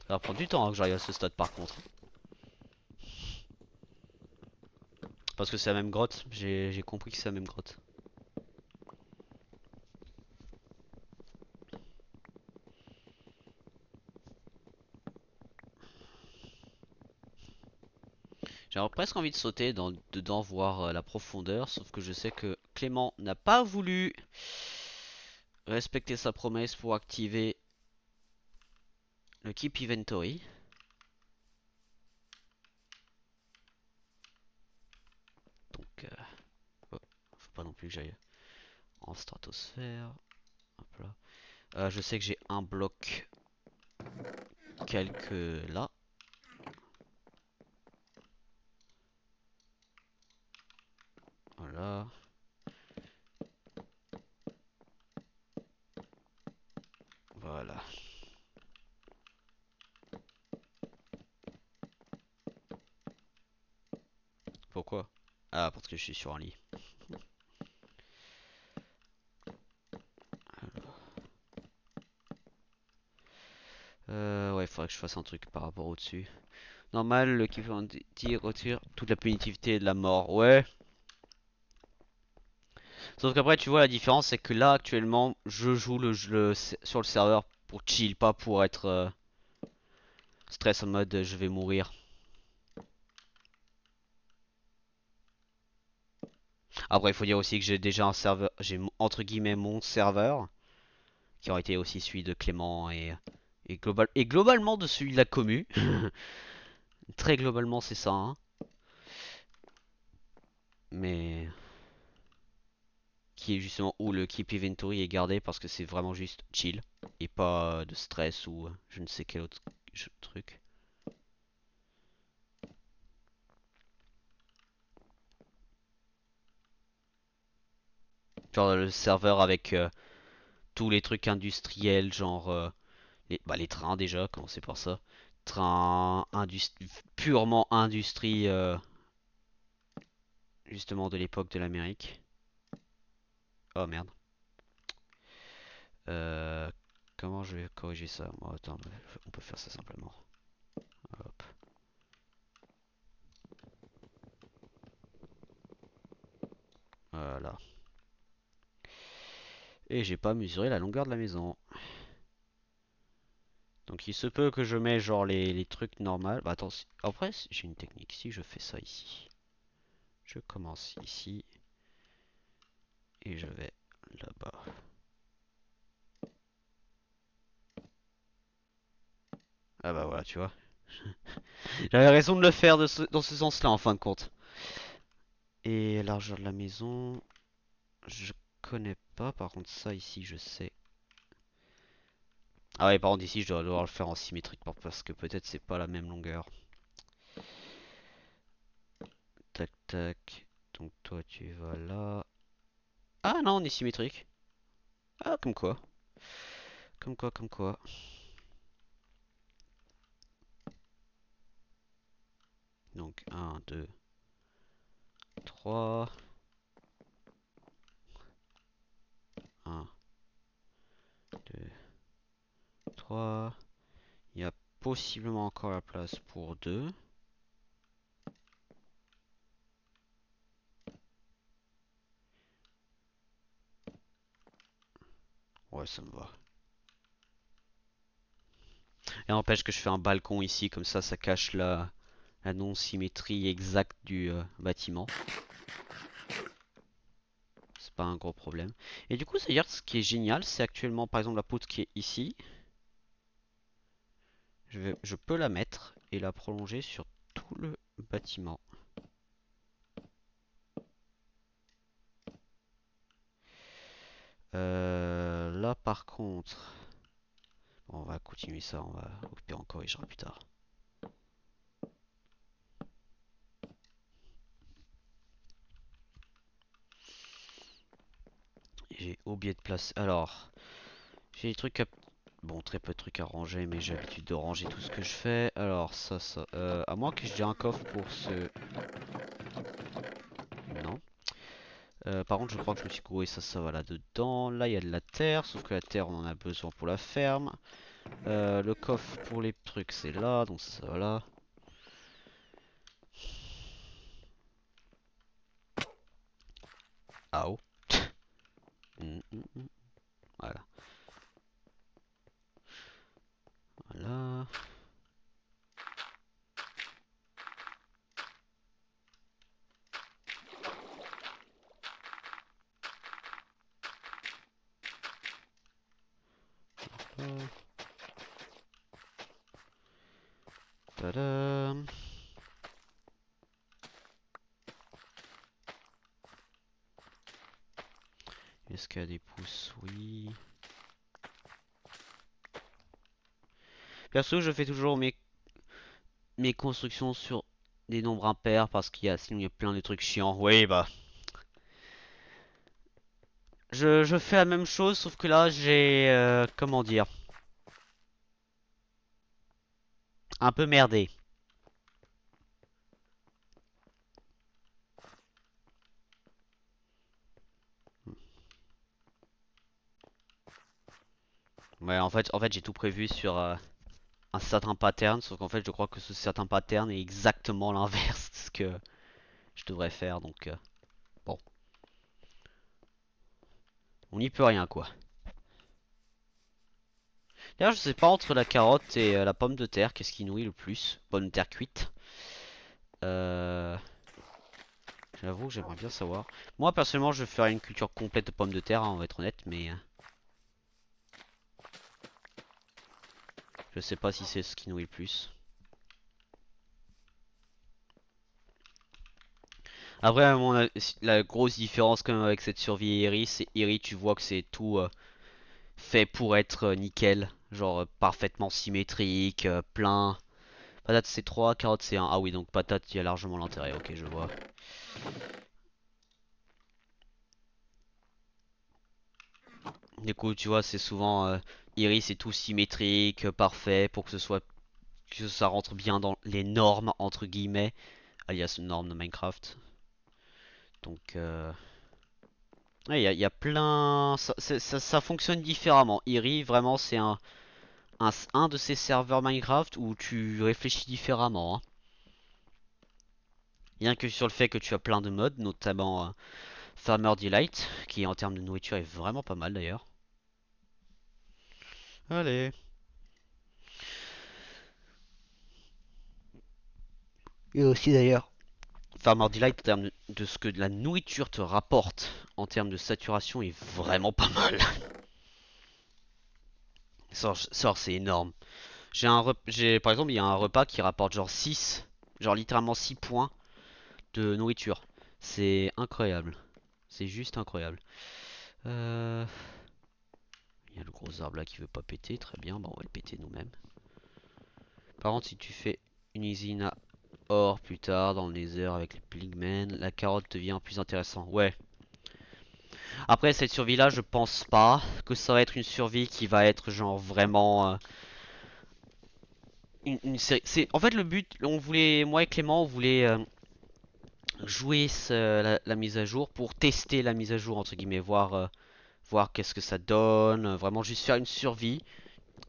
ça va prendre du temps hein, que j'arrive à ce stade par contre. Parce que c'est la même grotte. J'ai compris que c'est la même grotte. J'aurais presque envie de sauter dedans voir la profondeur, sauf que je sais que Clément n'a pas voulu respecter sa promesse pour activer le Keep Inventory. Donc, oh, faut pas non plus que j'aille en stratosphère. Hop là. Je sais que j'ai un bloc quelque là. Voilà. Voilà. Pourquoi? Ah, parce que je suis sur un lit. Ouais, il faudrait que je fasse un truc par rapport au-dessus. Normal, le Keep Inventory retire toute la punitivité de la mort. Ouais. Sauf qu'après, tu vois, la différence, c'est que là, actuellement, je joue sur le serveur pour chill, pas pour être stress en mode je vais mourir. Après, il faut dire aussi que j'ai déjà un serveur, j'ai entre guillemets mon serveur, qui aurait été aussi celui de Clément et globalement de celui de la commu. Très globalement, c'est ça, hein. Mais qui est justement où le Keep Inventory est gardé parce que c'est vraiment juste chill et pas de stress ou je ne sais quel autre truc. Genre le serveur avec tous les trucs industriels, genre les trains déjà, commencer par ça. Trains purement industrie, justement de l'époque de l'Amérique. Oh merde. Euh, comment je vais corriger ça? Moi, attends, on peut faire ça simplement. Hop. Voilà. Et j'ai pas mesuré la longueur de la maison. Donc il se peut que je mets genre les trucs normaux. Bah attends, après j'ai une technique. Si je fais ça ici, je commence ici et je vais là-bas. Ah bah voilà, tu vois. J'avais raison de le faire dans ce sens-là en fin de compte. Et largeur de la maison, je connais pas. Par contre ça ici, je sais. Ah ouais, par contre ici, je dois devoir le faire en symétrique parce que peut-être c'est pas la même longueur. Tac tac. Donc toi tu vas là. Ah non, on est symétrique. Ah comme quoi. Comme quoi, comme quoi. Donc 1, 2, 3. 1, 2, 3. Il y a possiblement encore la place pour 2. Ouais, ça me va. Et n'empêche que je fais un balcon ici, comme ça cache la non-symétrie exacte du bâtiment. C'est pas un gros problème. Et du coup, c'est-à-dire ce qui est génial, c'est actuellement par exemple la poutre qui est ici. Je peux la mettre et la prolonger sur tout le bâtiment. Là par contre, bon, on va continuer ça, on va occuper en corrigera plus tard. J'ai oublié de placer. Alors, j'ai des trucs à... Bon, très peu de trucs à ranger, mais j'ai l'habitude de ranger tout ce que je fais. Alors, ça. À moins que j'ai un coffre pour ce... Non. Par contre, je crois que je me suis couru ça va là-dedans. Là, il y a de la terre, sauf que la terre, on en a besoin pour la ferme. Le coffre pour les trucs, c'est là, donc ça va là. Ah oh. Voilà. Voilà. Tadam. Est-ce qu'il y a des pousses? Oui. Perso, je fais toujours mes constructions sur des nombres impairs parce qu'il y a sinon il y a plein de trucs chiants. Oui, bah. Je fais la même chose, sauf que là j'ai comment dire, un peu merdé. Ouais, en fait j'ai tout prévu sur un certain pattern, sauf qu'en fait je crois que ce certain pattern est exactement l'inverse de ce que je devrais faire, donc bon, on n'y peut rien quoi. D'ailleurs, je sais pas entre la carotte et la pomme de terre, qu'est-ce qui nourrit le plus? Pomme de terre cuite. Euh... J'avoue, j'aimerais bien savoir. Moi, personnellement, je ferais une culture complète de pommes de terre, hein, on va être honnête, mais je sais pas si c'est ce qui nourrit le plus. Après, la grosse différence quand même avec cette survie Eri, c'est Eri, tu vois que c'est tout fait pour être nickel. Genre parfaitement symétrique, plein. Patate c'est 3, carotte c'est 1. Ah oui, donc patate, il y a largement l'intérêt, ok, je vois. Du coup, tu vois, c'est souvent Eri, c'est tout symétrique, parfait, pour que ce soit que ça rentre bien dans les normes, entre guillemets, alias normes de Minecraft. Donc, Ouais, il y a plein. Ça fonctionne différemment. Iri, vraiment, c'est un de ces serveurs Minecraft où tu réfléchis différemment, hein. Rien que sur le fait que tu as plein de modes, notamment Farmer Delight, qui en termes de nourriture est vraiment pas mal d'ailleurs. Allez. Et aussi d'ailleurs. Farmer Delight, en termes de ce que la nourriture te rapporte en termes de saturation, est vraiment pas mal. C'est énorme. Par exemple, il y a un repas qui rapporte genre 6, genre littéralement 6 points de nourriture. C'est incroyable. C'est juste incroyable. Euh, Il y a le gros arbre là qui veut pas péter. Très bien, bah on va le péter nous-mêmes. Par contre, si tu fais une usine à or plus tard dans le Nether avec les pigmen, la carotte devient plus intéressant. Ouais. Après, cette survie-là, je pense pas que ça va être une survie qui va être genre vraiment une série. En fait le but. On voulait, moi et Clément, on voulait jouer la mise à jour pour tester la mise à jour entre guillemets, voir qu'est-ce que ça donne, vraiment juste faire une survie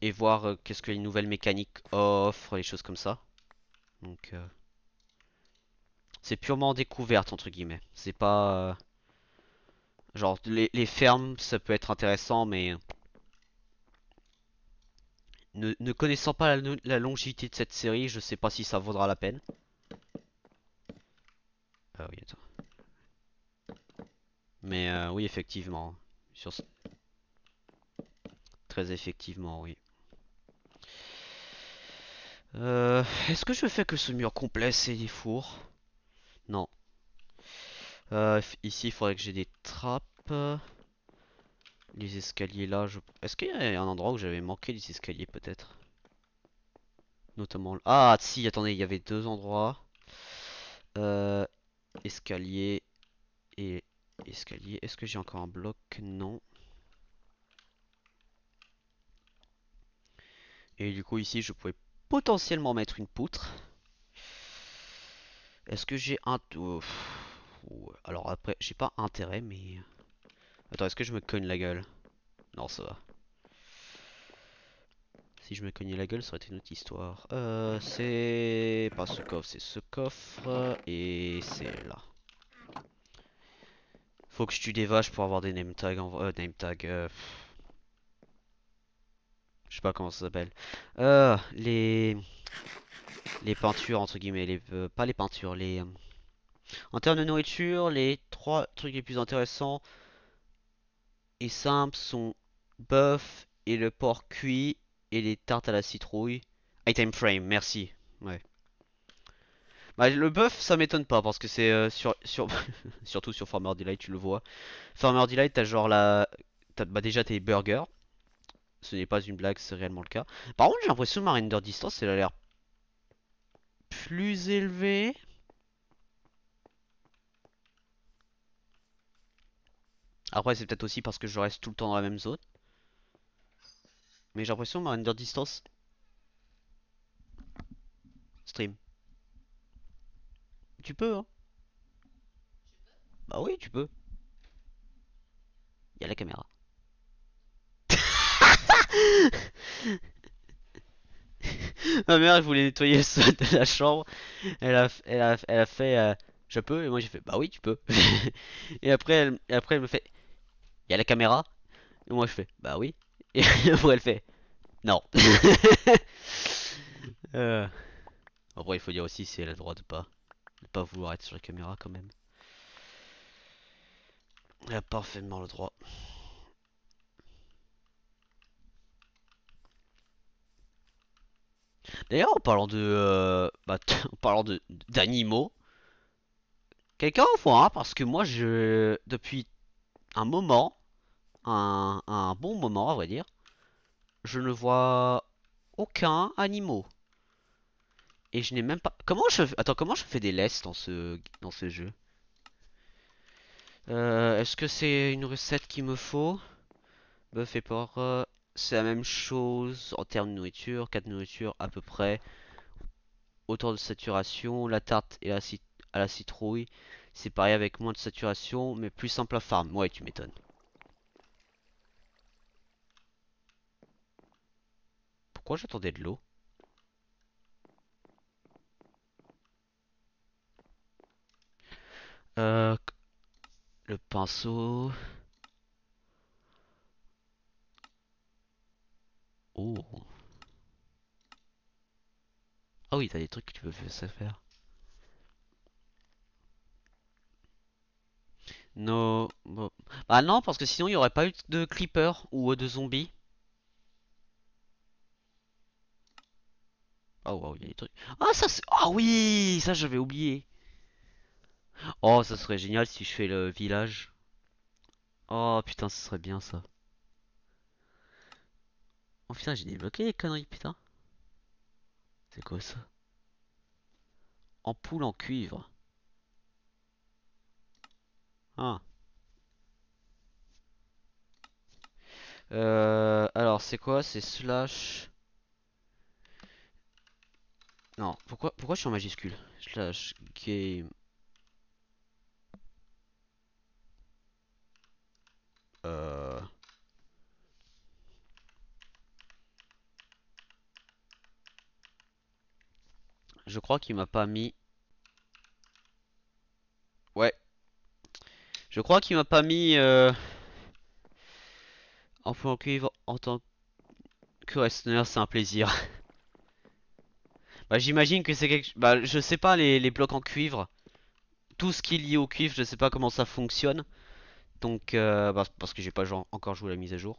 et voir qu'est-ce que les nouvelles mécaniques offrent, les choses comme ça. Donc c'est purement découverte entre guillemets. C'est pas genre les fermes, ça peut être intéressant, mais ne connaissant pas la longévité de cette série, je sais pas si ça vaudra la peine. Ah oui, attends. Mais oui, effectivement. Sur... Très effectivement, oui. Est-ce que je fais que ce mur complet, c'est des fours? Non. Ici, il faudrait que j'ai des trappes. Les escaliers là, est-ce qu'il y a un endroit où j'avais manqué les escaliers peut-être? Notamment... Ah, si, attendez, il y avait deux endroits. Euh, escalier et escalier. Est-ce que j'ai encore un bloc? Non. Et du coup, ici, je pouvais potentiellement mettre une poutre. Est-ce que j'ai un... Alors après, j'ai pas intérêt, mais... Attends, est-ce que je me cogne la gueule? Non, ça va. Si je me cognais la gueule, ça aurait été une autre histoire. C'est pas ce coffre, c'est ce coffre. Et c'est là. Faut que je tue des vaches pour avoir des name tags. Name tags. Je sais pas comment ça s'appelle. Les peintures, entre guillemets. Pas les peintures, en termes de nourriture, les trois trucs les plus intéressants et simples sont bœuf et le porc cuit et les tartes à la citrouille. Item frame, merci. Ouais. Bah, le bœuf, ça m'étonne pas parce que c'est surtout sur Farmer Delight, tu le vois. Farmer Delight, t'as genre bah déjà tes burgers. Ce n'est pas une blague, c'est réellement le cas. Par contre, j'ai l'impression que ma render distance, elle a l'air plus élevée. Après, c'est peut-être aussi parce que je reste tout le temps dans la même zone. Mais j'ai l'impression que ma render distance stream. Tu peux, hein? Bah oui, tu peux. Il y a la caméra. Ma mère, elle voulait nettoyer le sol de la chambre. Elle a fait je peux? Et moi j'ai fait bah oui, tu peux. Et après elle me fait il y a la caméra? Et moi je fais bah oui. Et après elle fait non. euh... Après il faut dire aussi si elle a le droit de pas vouloir être sur la caméra quand même. Elle a parfaitement le droit. D'ailleurs en parlant en parlant de d'animaux, quelqu'un en voit un parce que moi je depuis un moment, un bon moment à vrai dire, je ne vois aucun animaux. Et je n'ai même pas. Comment je fais des laisses dans ce jeu? Est-ce que c'est une recette qu'il me faut? Bœuf et porc, c'est la même chose en termes de nourriture, 4 nourritures à peu près. Autant de saturation, la tarte et à la citrouille. C'est pareil avec moins de saturation, mais plus simple à farm. Ouais, tu m'étonnes. Pourquoi j'attendais de l'eau? Euh, le pinceau. Oh. Ah oui, t'as des trucs que tu peux faire. No. Bah non, parce que sinon il n'y aurait pas eu de creeper ou de zombies. Oh wow, il y a des trucs. Ah ça c'est. Ah oui, ça j'avais oublié. Oh, ça serait génial si je fais le village. Oh putain, ce serait bien ça. Oh putain, j'ai débloqué les conneries, putain. C'est quoi ça? Ampoule en cuivre. Ah. Alors c'est quoi? C'est slash. Non, pourquoi je suis en majuscule? Slash game. Euh... Je crois qu'il m'a pas mis. Ouais. Je crois qu'il m'a pas mis ampoule en cuivre en tant que Westner, c'est un plaisir. Bah j'imagine que c'est quelque. Bah je sais pas les blocs en cuivre. Tout ce qui est lié au cuivre, je sais pas comment ça fonctionne. Donc bah, parce que j'ai pas encore joué à la mise à jour.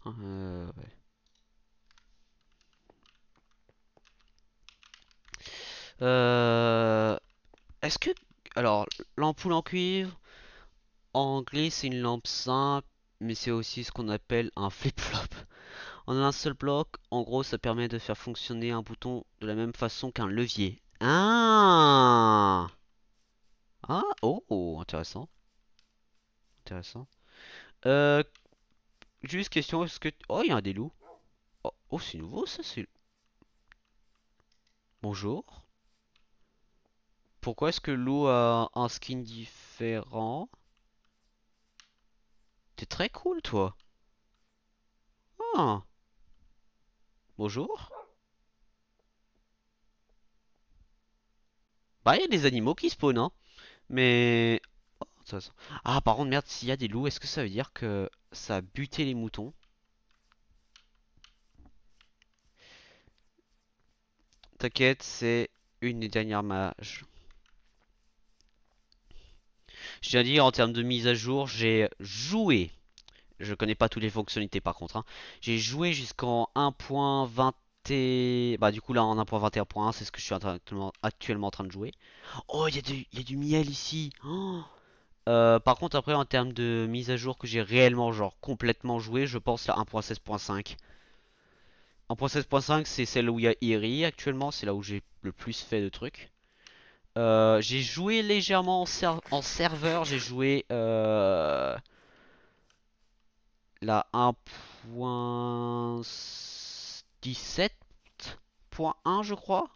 Ouais. Euh, Est-ce que. Alors, l'ampoule en cuivre, en anglais, c'est une lampe simple, mais c'est aussi ce qu'on appelle un flip-flop. En un seul bloc, en gros, ça permet de faire fonctionner un bouton de la même façon qu'un levier. Ah! Ah! Oh! Intéressant. Intéressant. Euh, Juste question, est-ce que. Oh, il y a des loups. Oh, oh, c'est nouveau ça, c'est. Bonjour. Pourquoi est-ce que le loup a un skin différent? T'es très cool, toi. Ah! Bonjour. Bah, il y a des animaux qui spawnent, hein. Mais. Oh, intéressant. Ah, par contre, merde, s'il y a des loups, est-ce que ça veut dire que ça a buté les moutons? T'inquiète, c'est une des dernières mages. Je tiens à dire, en termes de mise à jour, j'ai joué. Je connais pas toutes les fonctionnalités par contre, hein. J'ai joué jusqu'en 1.20 et... Bah du coup là en 1.21.1 c'est ce que je suis actuellement en train de jouer. Oh il y a du miel ici. Oh. Par contre après en termes de mise à jour que j'ai réellement genre complètement joué, je pense la 1.16.5. 1.16.5 c'est celle où il y a Eerie actuellement, c'est là où j'ai le plus fait de trucs. J'ai joué légèrement en serveur, j'ai joué la 1.17.1 je crois.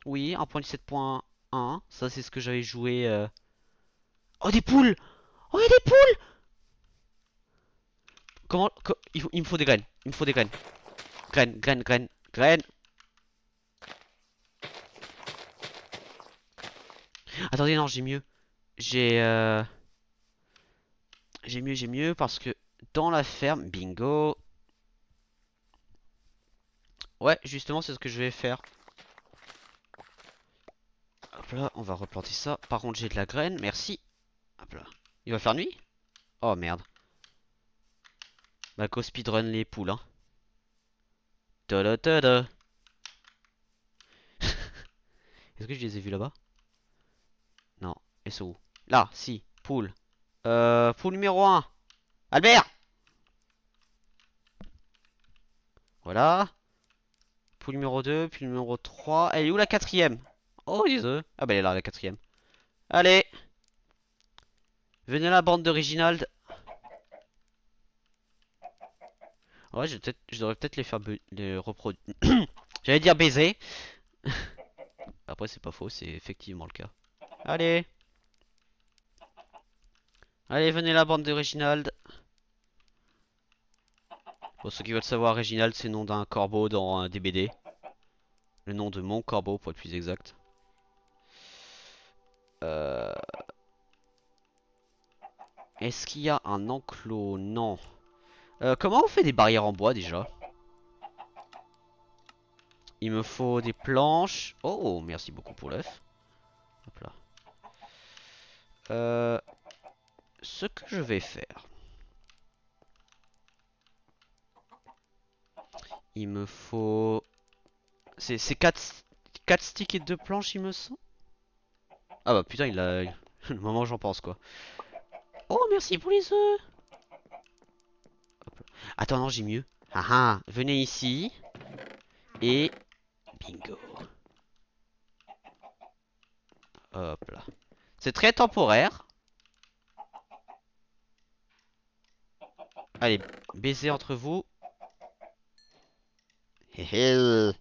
Oui, 1.17.1. Ça c'est ce que j'avais joué. Oh des poules! Oh il y a des poules! Il me faut des graines. Il me faut des graines. Graines, graines, graines, graines. Attendez, non, j'ai mieux. J'ai j'ai mieux parce que dans la ferme, bingo. Ouais, justement, c'est ce que je vais faire. Hop là, on va replanter ça. Par contre, j'ai de la graine, merci. Hop là. Il va faire nuit? Oh merde. Bah, go speedrun les poules, hein. Tada tada. Est-ce que je les ai vus là-bas? Non. Elles sont où? Là, si. Poule. Poule numéro 1. Albert! Voilà. Poule numéro 2, poule numéro 3. Elle est où la quatrième? Oh, dis-le. Ah bah elle est là, la quatrième. Allez. Venez à la bande d'original. Ouais, je devrais peut-être les faire les reproduire. J'allais dire baiser. Après, c'est pas faux, c'est effectivement le cas. Allez. Allez, venez à la bande d'original. Pour ceux qui veulent savoir, Reginald, c'est le nom d'un corbeau dans un DBD. Le nom de mon corbeau, pour être plus exact. Euh... Est-ce qu'il y a un enclos? Non. Comment on fait des barrières en bois déjà? Il me faut des planches. Oh, merci beaucoup pour l'œuf. Hop là. Ce que je vais faire. Il me faut... C'est 4 sticks et 2 planches, il me semble. Ah bah putain, il a... Le moment où j'en pense, quoi. Oh, merci pour les œufs. Attends, non, j'ai mieux. Ah ah, venez ici. Et... Bingo. Hop là. C'est très temporaire. Allez, baiser entre vous. Hé hé.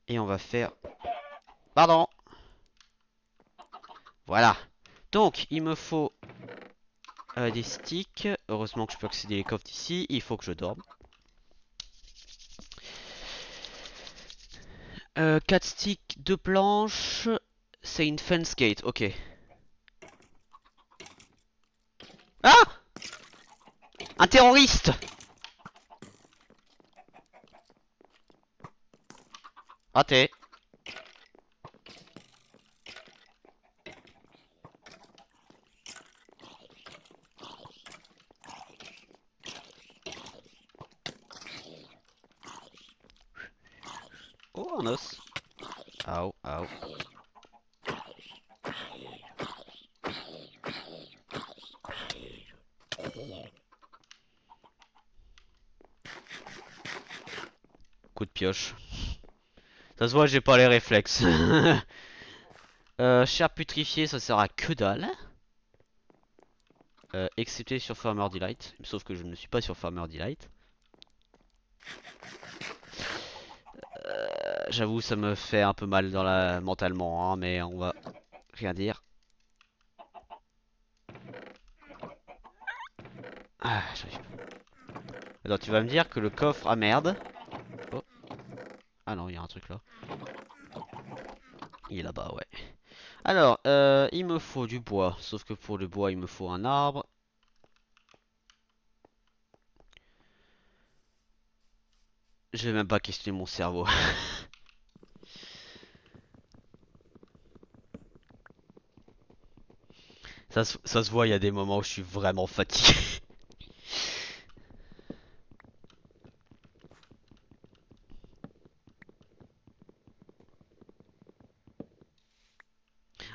Et on va faire... Pardon. Voilà. Donc, il me faut des sticks. Heureusement que je peux accéder les coffres d'ici. Il faut que je dorme. 4 sticks, 2 planches. C'est une fence gate, ok. Ah! Un terroriste! Raté. Oh, un os. Au, au. Coup de pioche. Ça se voit, j'ai pas les réflexes. Chair putrifiée, ça sert à que dalle. Excepté sur Farmer Delight. Sauf que je ne suis pas sur Farmer Delight. J'avoue, ça me fait un peu mal dans la... mentalement, hein, mais on va rien dire. Ah, j'arrive pas. Attends, tu vas me dire que le coffre... Ah merde. Oh. Ah non, il y a un truc là. Il est là-bas, ouais. Alors, il me faut du bois. Sauf que pour le bois, il me faut un arbre. Je vais même pas questionner mon cerveau. Ça se voit, il y a des moments où je suis vraiment fatigué.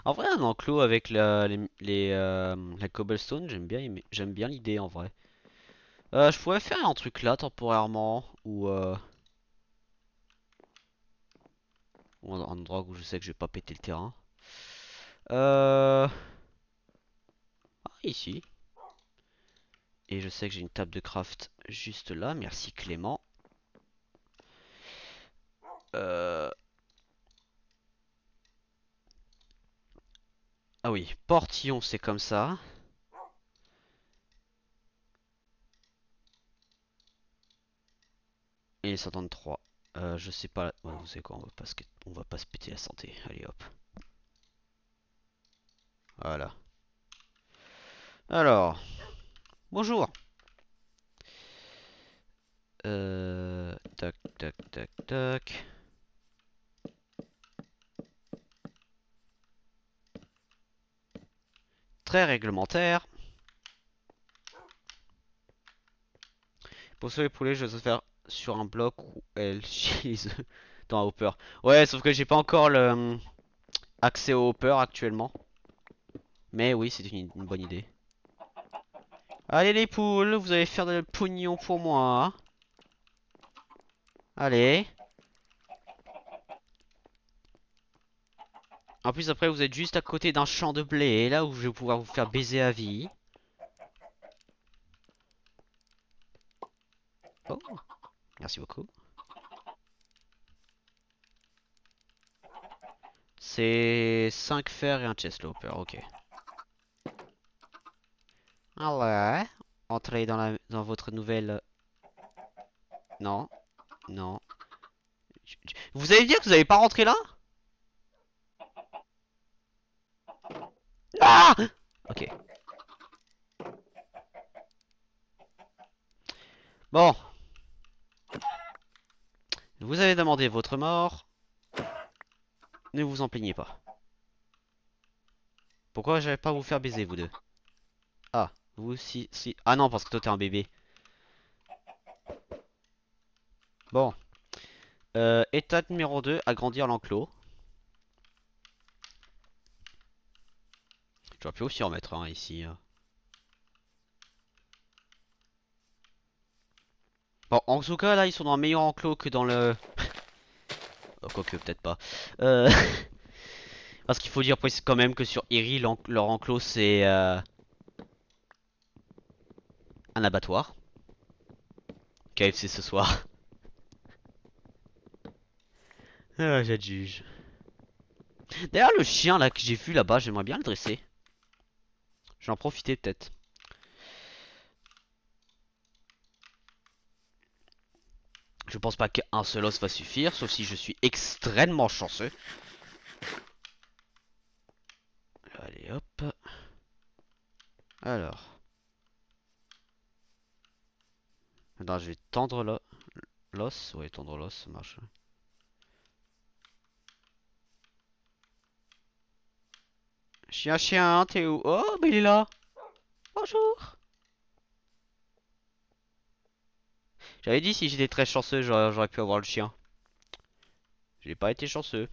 En vrai, un enclos avec la cobblestone, j'aime bien l'idée en vrai. Je pourrais faire un truc là temporairement ou un endroit où je sais que je vais pas péter le terrain. Ah, ici. Et je sais que j'ai une table de craft juste là. Merci Clément. Euh... Ah oui, portillon c'est comme ça. Et 133. Je sais pas. Ouais, vous savez quoi, on va pas se péter la santé. Allez hop. Voilà. Alors, bonjour. Tac, tac, tac, tac. Très réglementaire. Pour sauver les poulets, je dois faire sur un bloc où elle cheese dans un hopper. Ouais, sauf que j'ai pas encore le accès au hopper actuellement. Mais oui, c'est une bonne idée. Allez les poules, vous allez faire de pognon pour moi. Allez. En plus après vous êtes juste à côté d'un champ de blé, là où je vais pouvoir vous faire baiser à vie. Oh, merci beaucoup. C'est 5 fers et un chest hopper, ok. Allez, entrez dans votre nouvelle... Non, non. Vous allez dire que vous allez pas rentrer là? Ah! Ok. Bon, vous avez demandé votre mort. Ne vous en plaignez pas. Pourquoi j'allais pas vous faire baiser, vous deux? Ah, vous aussi, si... Ah non, parce que toi t'es un bébé. Bon. Étape numéro 2, agrandir l'enclos. J'aurais pu aussi en mettre un ici. Bon, en tout cas, là, ils sont dans un meilleur enclos que dans le... Oh, quoique, peut-être pas. Euh... Parce qu'il faut dire quand même que sur Eri, leur enclos, c'est un abattoir. KFC ce soir. Ah, j'adjuge. D'ailleurs, le chien, là, que j'ai vu là-bas, j'aimerais bien le dresser. Je vais en profiter, peut-être. Je pense pas qu'un seul os va suffire, sauf si je suis extrêmement chanceux. Allez, hop. Alors. Maintenant, je vais tendre l'os. Ouais, tendre l'os, ça marche. Chien, chien, t'es où? Oh, mais il est là. Bonjour. J'avais dit si j'étais très chanceux, j'aurais pu avoir le chien. J'ai pas été chanceux.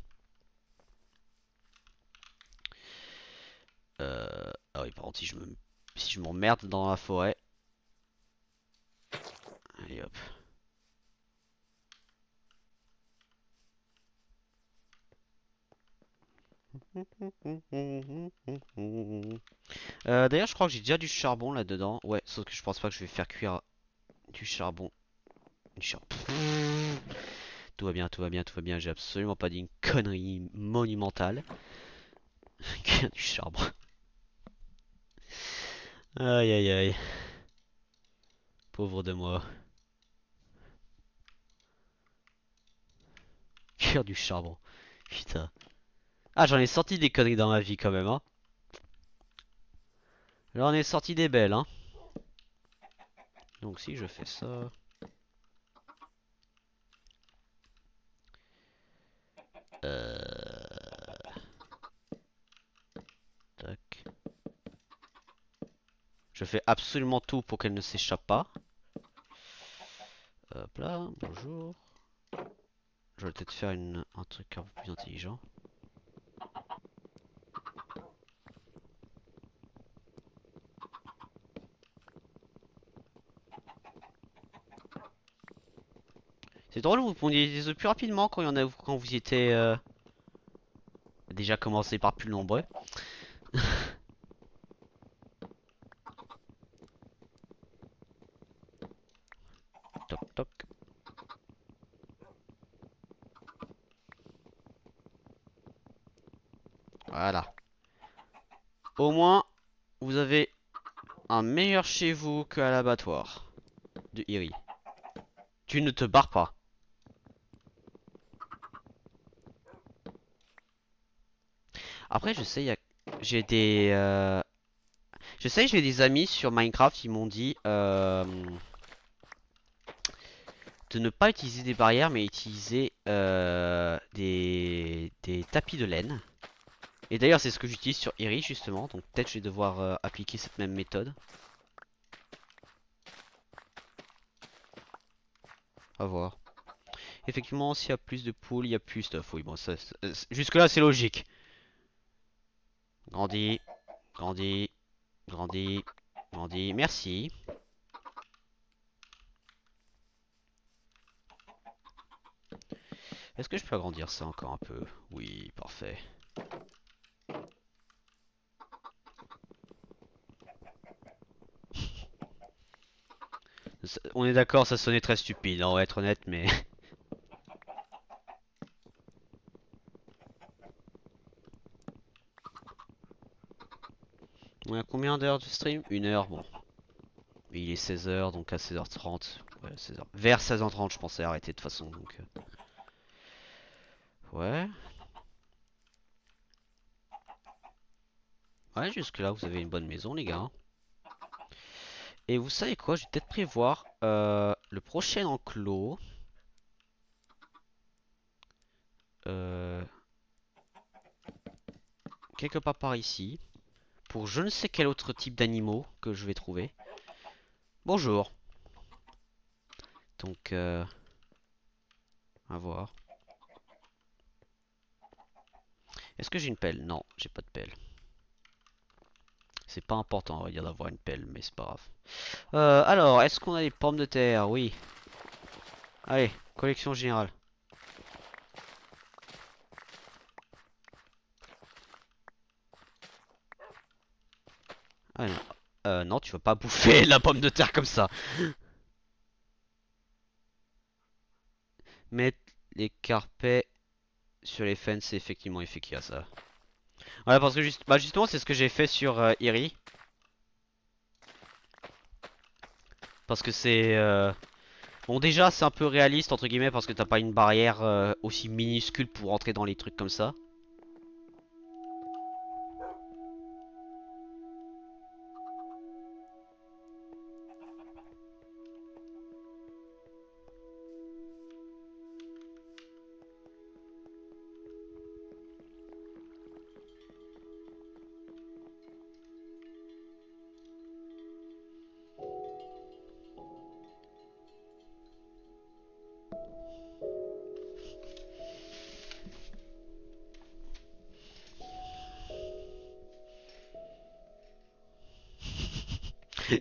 Ah oui, par contre, si je m'emmerde dans la forêt. Allez hop. D'ailleurs, je crois que j'ai déjà du charbon là-dedans. Ouais, sauf que je pense pas que je vais faire cuire du charbon. Du charbon. Tout va bien, tout va bien, tout va bien. J'ai absolument pas dit une connerie monumentale. Cuire du charbon. Aïe aïe aïe. Pauvre de moi. Cuire du charbon. Putain. Ah, j'en ai sorti des conneries dans ma vie quand même, hein. J'en ai sorti des belles, hein. Donc si je fais ça... Tac. Je fais absolument tout pour qu'elle ne s'échappe pas. Hop là, bonjour. Je vais peut-être faire un truc un peu plus intelligent. C'est drôle, vous pondiez des œufs plus rapidement quand, quand vous y étiez déjà commencé par plus nombreux. Toc toc. Voilà. Au moins, vous avez un meilleur chez vous qu'à l'abattoir de Iri. Tu ne te barres pas. Après, je sais, j'ai des... Je sais, j'ai des amis sur Minecraft, ils m'ont dit de ne pas utiliser des barrières, mais utiliser des tapis de laine. Et d'ailleurs, c'est ce que j'utilise sur Iris justement, donc peut-être je vais devoir appliquer cette même méthode. À voir. Effectivement, s'il y a plus de poules, il y a plus de... Oui, bon, jusque-là, c'est logique. Grandis, grandis, grandis, grandis. Merci. Est-ce que je peux agrandir ça encore un peu? Oui, parfait. On est d'accord, ça sonnait très stupide, hein, on va être honnête, mais... On a combien d'heures de stream? 1 heure, bon. Mais il est 16 h, donc à 16h30. Ouais, 16h. Vers 16h30, je pensais arrêter de toute façon, donc... Ouais. Ouais, jusque là, vous avez une bonne maison, les gars. Et vous savez quoi? Je vais peut-être prévoir le prochain enclos. Euh, quelque part par ici. Pour je ne sais quel autre type d'animaux que je vais trouver. Bonjour. Donc, à voir. Est-ce que j'ai une pelle? Non, j'ai pas de pelle. C'est pas important, on va dire, d'avoir une pelle, mais c'est pas grave. Alors, est-ce qu'on a des pommes de terre? Oui. Allez, collection générale. Ah non. Non, tu vas pas bouffer la pomme de terre comme ça. Mettre les carpets sur les fences, c'est effectivement efficace, ça. Ouais, parce que justement, c'est ce que j'ai fait sur Iri. Parce que c'est... Bon, déjà, c'est un peu réaliste, entre guillemets, parce que t'as pas une barrière aussi minuscule pour entrer dans les trucs comme ça.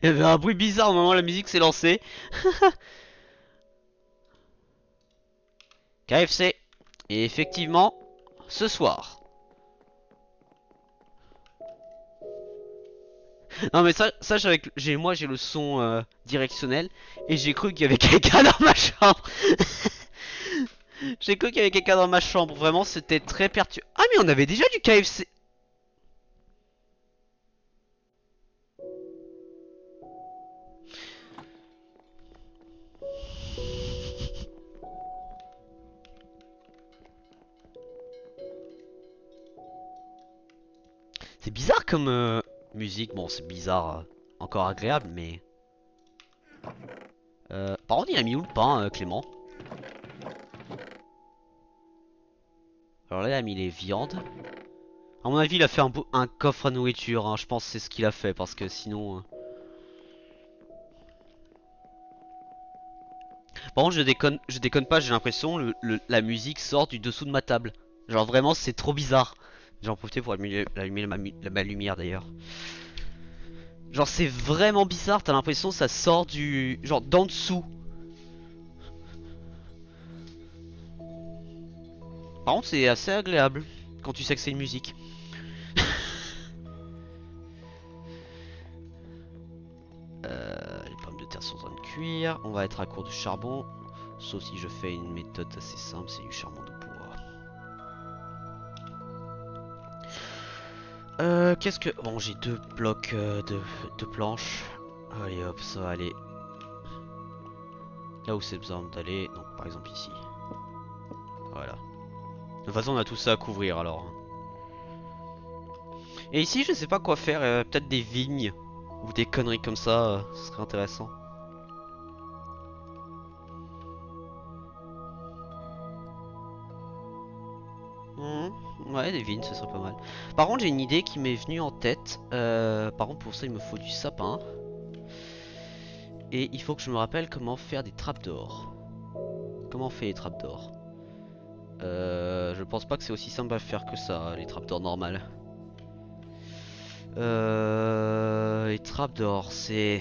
Il y avait un bruit bizarre au moment où la musique s'est lancée. KFC. Et effectivement, ce soir. Non mais ça moi j'ai le son directionnel et j'ai cru qu'il y avait quelqu'un dans ma chambre. J'ai cru qu'il y avait quelqu'un dans ma chambre. Vraiment, c'était très perturbant. Ah mais on avait déjà du KFC. C'est bizarre comme musique. Bon, c'est bizarre, encore agréable, mais... par contre, il a mis où le pain, Clément? Alors là, il a mis les viandes. À mon avis, il a fait un coffre à nourriture, hein. Je pense que c'est ce qu'il a fait, parce que sinon... Par contre, je déconne pas, j'ai l'impression la musique sort du dessous de ma table. Genre vraiment, c'est trop bizarre. J'en profitais pour allumer ma lumière d'ailleurs. Genre c'est vraiment bizarre, t'as l'impression que ça sort du... genre d'en dessous. Par contre c'est assez agréable quand tu sais que c'est une musique. Les pommes de terre sont en train de cuire. On va être à court de charbon. Sauf si je fais une méthode assez simple, c'est du charbon de bois. Qu'est-ce que... Bon j'ai 2 blocs de planches. Allez hop, ça va aller là où c'est besoin d'aller. Donc par exemple ici. Voilà. De toute façon on a tout ça à couvrir alors. Et ici je sais pas quoi faire, peut-être des vignes. Ou des conneries comme ça, ce serait intéressant. Ouais, des vignes, ce serait pas mal. Par contre, j'ai une idée qui m'est venue en tête. Par contre, pour ça, il me faut du sapin. Et il faut que je me rappelle comment faire des trappes d'or. Comment on fait les trappes d'or? Je pense pas que c'est aussi simple à faire que ça, les trappes d'or normales. Les trappes d'or, c'est...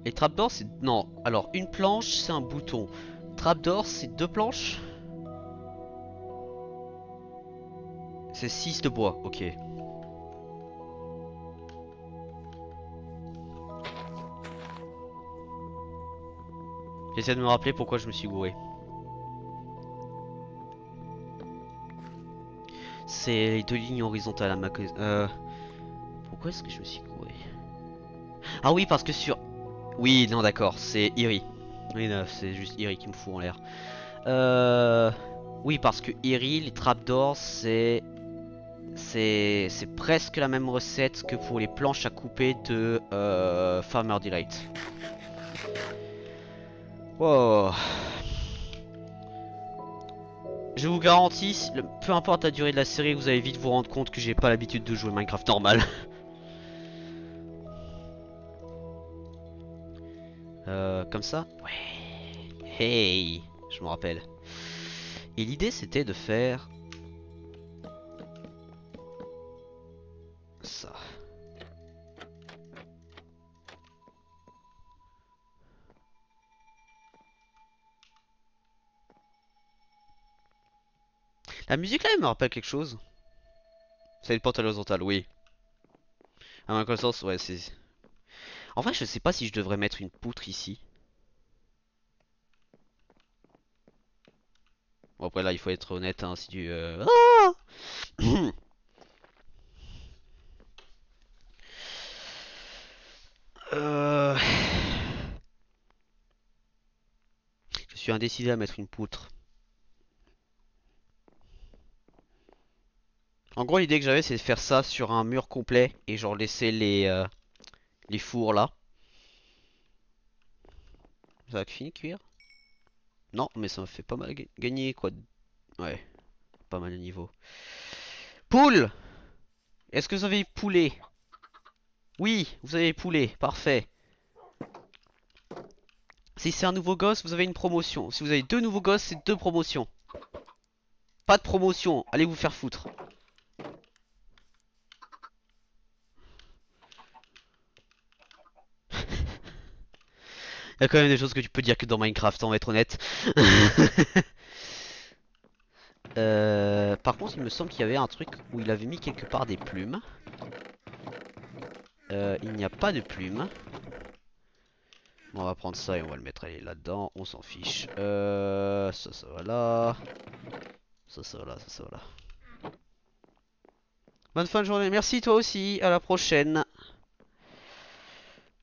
Les trappes d'or, c'est... Non, alors, une planche, c'est un bouton. Trappe d'or, c'est deux planches? C'est 6 de bois, ok. J'essaie de me rappeler pourquoi je me suis gouré. C'est les deux lignes horizontales à ma... Pourquoi est-ce que je me suis gouré? Ah oui, parce que sur... Oui, non, d'accord, c'est Iri. Oui, non, c'est juste Iri qui me fout en l'air. Euh... Oui, parce que Iri, les trappes d'or, c'est presque la même recette que pour les planches à couper de Farmer Delight. Wow. Je vous garantis, peu importe la durée de la série, vous allez vite vous rendre compte que j'ai pas l'habitude de jouer Minecraft normal. Comme ça? Ouais. Hey, je me rappelle. Et l'idée c'était de faire ça. La musique là, elle me rappelle quelque chose. C'est le portal horizontal, oui. À ma connaissance, ouais, c'est... En vrai, je sais pas si je devrais mettre une poutre ici. Bon, après là, il faut être honnête, hein, si tu... Ah. Euh, Je suis indécidé à mettre une poutre. En gros, l'idée que j'avais, c'est de faire ça sur un mur complet et genre laisser les fours là. Ça a fini de cuire? Non, mais ça m'a fait pas mal gagner quoi. Ouais, pas mal de niveau. Poule! Est-ce que vous avez poulet? Oui, vous avez poulet, parfait. Si c'est un nouveau gosse, vous avez une promotion. Si vous avez deux nouveaux gosses, c'est deux promotions. Pas de promotion, allez vous faire foutre. Il y a quand même des choses que tu peux dire que dans Minecraft, on va être honnête. Par contre, il me semble qu'il y avait un truc où il avait mis quelque part des plumes. Il n'y a pas de plumes. Bon, on va prendre ça et on va le mettre là-dedans. On s'en fiche. Ça va là. Ça va là, ça va là. Bonne fin de journée. Merci toi aussi. À la prochaine.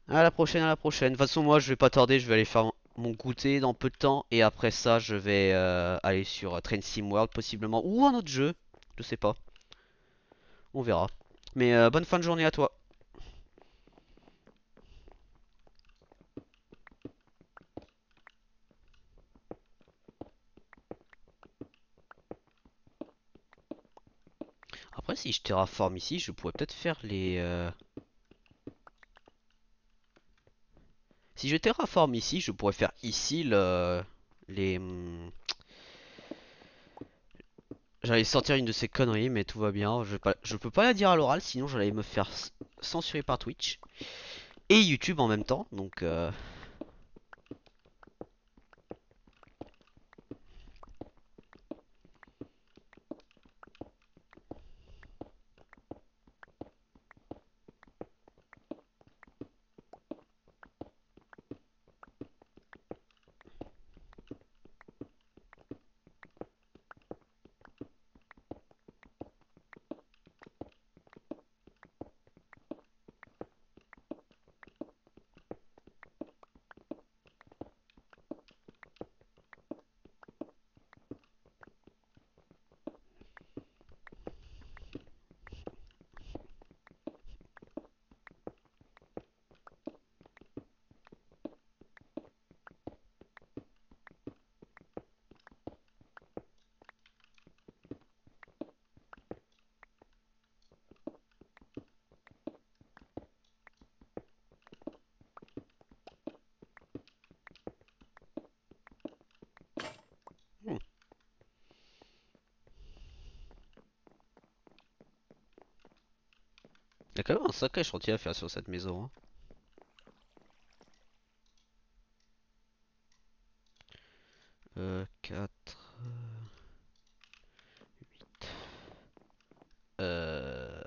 À la prochaine, à la prochaine. De toute façon, moi, je vais pas tarder. Je vais aller faire mon goûter dans peu de temps. Et après ça, je vais aller sur Train Sim World possiblement. Ou un autre jeu. Je sais pas. On verra. Mais bonne fin de journée à toi. Après, si je terraforme ici, je pourrais peut-être faire Si je terraforme ici, je pourrais faire ici les... J'allais sortir une de ces conneries, mais tout va bien. Je peux pas la dire à l'oral, sinon j'allais me faire censurer par Twitch. Et YouTube en même temps, donc... quand même un sacré chantier à faire sur cette maison, hein. 4... Euh...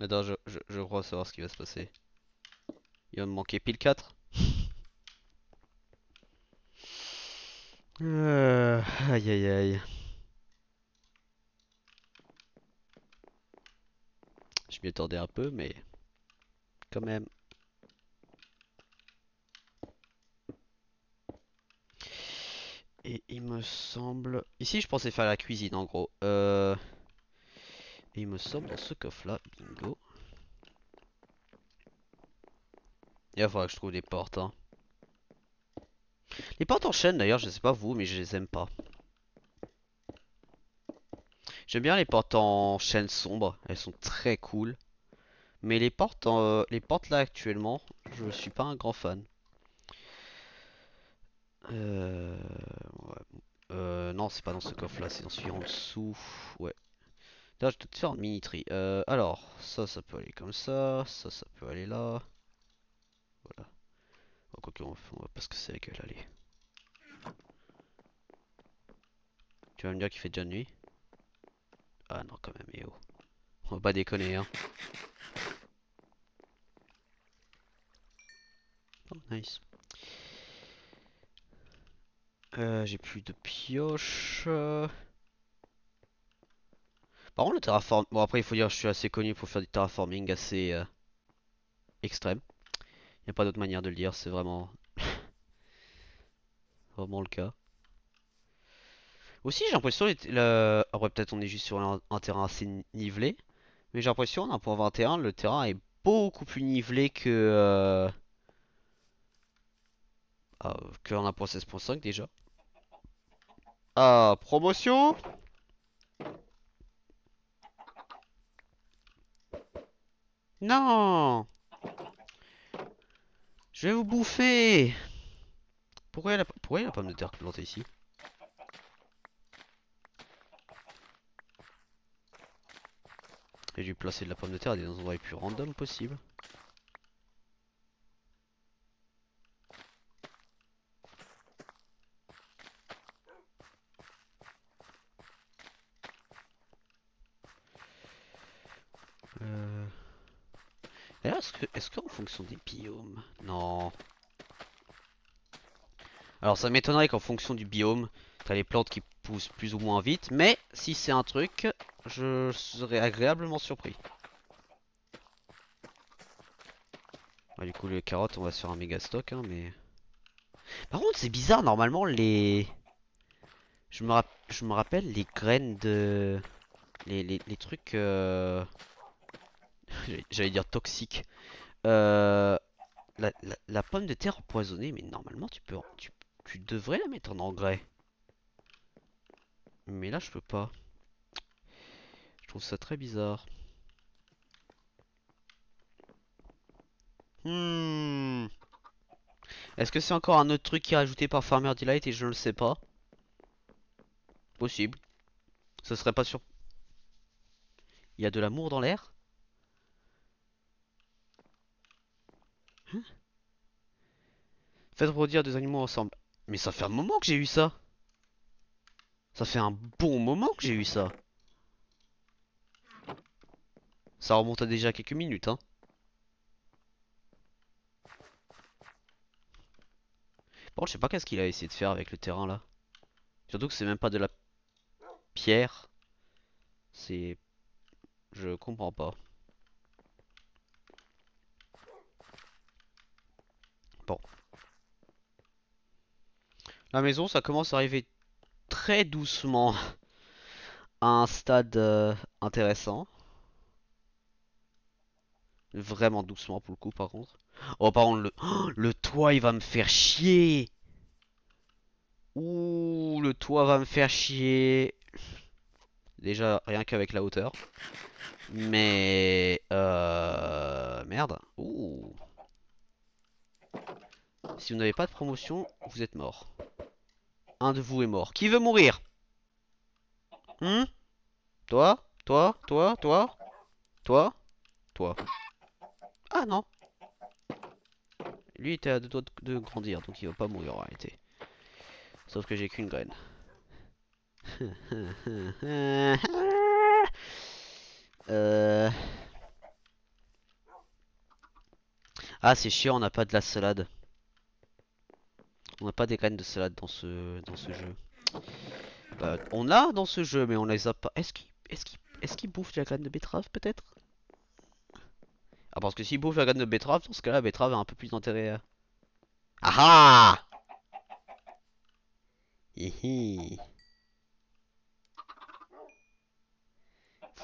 Attends, je crois savoir ce qui va se passer. Il va me manquer pile 4. Aïe aïe aïe. Je m'y attendais un peu, mais quand même. Et il me semble... Ici, je pensais faire la cuisine, en gros. Et il me semble dans ce coffre-là, bingo. Il va falloir que je trouve des portes, hein. Les portes en chaîne, d'ailleurs, je sais pas vous, mais je les aime pas. J'aime bien les portes en chaîne sombre, elles sont très cool. Mais les portes là actuellement, je suis pas un grand fan. Euh, ouais. Non, c'est pas dans ce coffre là, c'est dans celui en dessous. Ouais. Là, je dois te faire une mini-tri. Alors, ça peut aller comme ça peut aller là. Voilà. Oh, quoique, on va pas se casser avec elle, allez. Tu vas me dire qu'il fait déjà nuit? Ah non, quand même, eh oh. On va pas déconner, hein. Oh, nice. J'ai plus de pioche. Par contre, le terraform... Bon, après, il faut dire que je suis assez connu pour faire du terraforming assez extrême. Il n'y a pas d'autre manière de le dire, c'est vraiment le cas. Aussi, j'ai l'impression... Après, peut-être on est juste sur un terrain assez nivelé. Mais j'ai l'impression, d'un point 21, le terrain est beaucoup plus nivelé que en 1.16.5 déjà. Ah, promotion? Non! Je vais vous bouffer! Pourquoi il y a la pomme de terre plantée ici? J'ai dû placer de la pomme de terre à des endroits les plus random possible. Euh... D'ailleurs, est-ce qu'en fonction des biomes... Non. Alors ça m'étonnerait qu'en fonction du biome, t'as les plantes qui poussent plus ou moins vite, mais si c'est un truc, je serais agréablement surpris. Ah, du coup, les carottes, on va sur un méga stock, hein, mais... Par contre, c'est bizarre, normalement, les... je me rappelle les graines de... Les trucs... J'allais dire toxiques. Euh... la pomme de terre empoisonnée, mais normalement, tu devrais la mettre en engrais. Mais là, je peux pas. Je trouve ça très bizarre. Hmm. Est-ce que c'est encore un autre truc qui est rajouté par Farmer Delight et je ne le sais pas? Possible. Ce serait pas sûr. Il y a de l'amour dans l'air? Hein? Faites redire deux animaux ensemble. Mais ça fait un moment que j'ai eu ça. Ça fait un bon moment que j'ai eu ça. Ça remonte à déjà quelques minutes, hein. Bon, je sais pas qu'est-ce qu'il a essayé de faire avec le terrain là. Surtout que c'est même pas de la pierre. C'est... Je comprends pas. Bon. La maison, ça commence à arriver très doucement à un stade intéressant. Vraiment doucement pour le coup, par contre. Oh, par contre, le toit, il va me faire chier. Ouh, le toit va me faire chier. Déjà, rien qu'avec la hauteur. Mais... Merde. Ouh. Si vous n'avez pas de promotion, vous êtes mort. Un de vous est mort. Qui veut mourir? Hmm? Toi? Toi? Toi? Toi? Toi? Toi? Ah non. Lui était à deux doigts de grandir, donc il va pas mourir en réalité. Sauf que j'ai qu'une graine. Euh... Ah, c'est chiant, on n'a pas de la salade. On n'a pas des graines de salade dans ce jeu. On a dans ce jeu, mais on les a pas. Est-ce qu'il bouffe de la graine de betterave peut-être? Ah, parce que s'il bouffe la graine de betterave, dans ce cas-là, la betterave a un peu plus d'intérêt à... Ah ah! Hihi.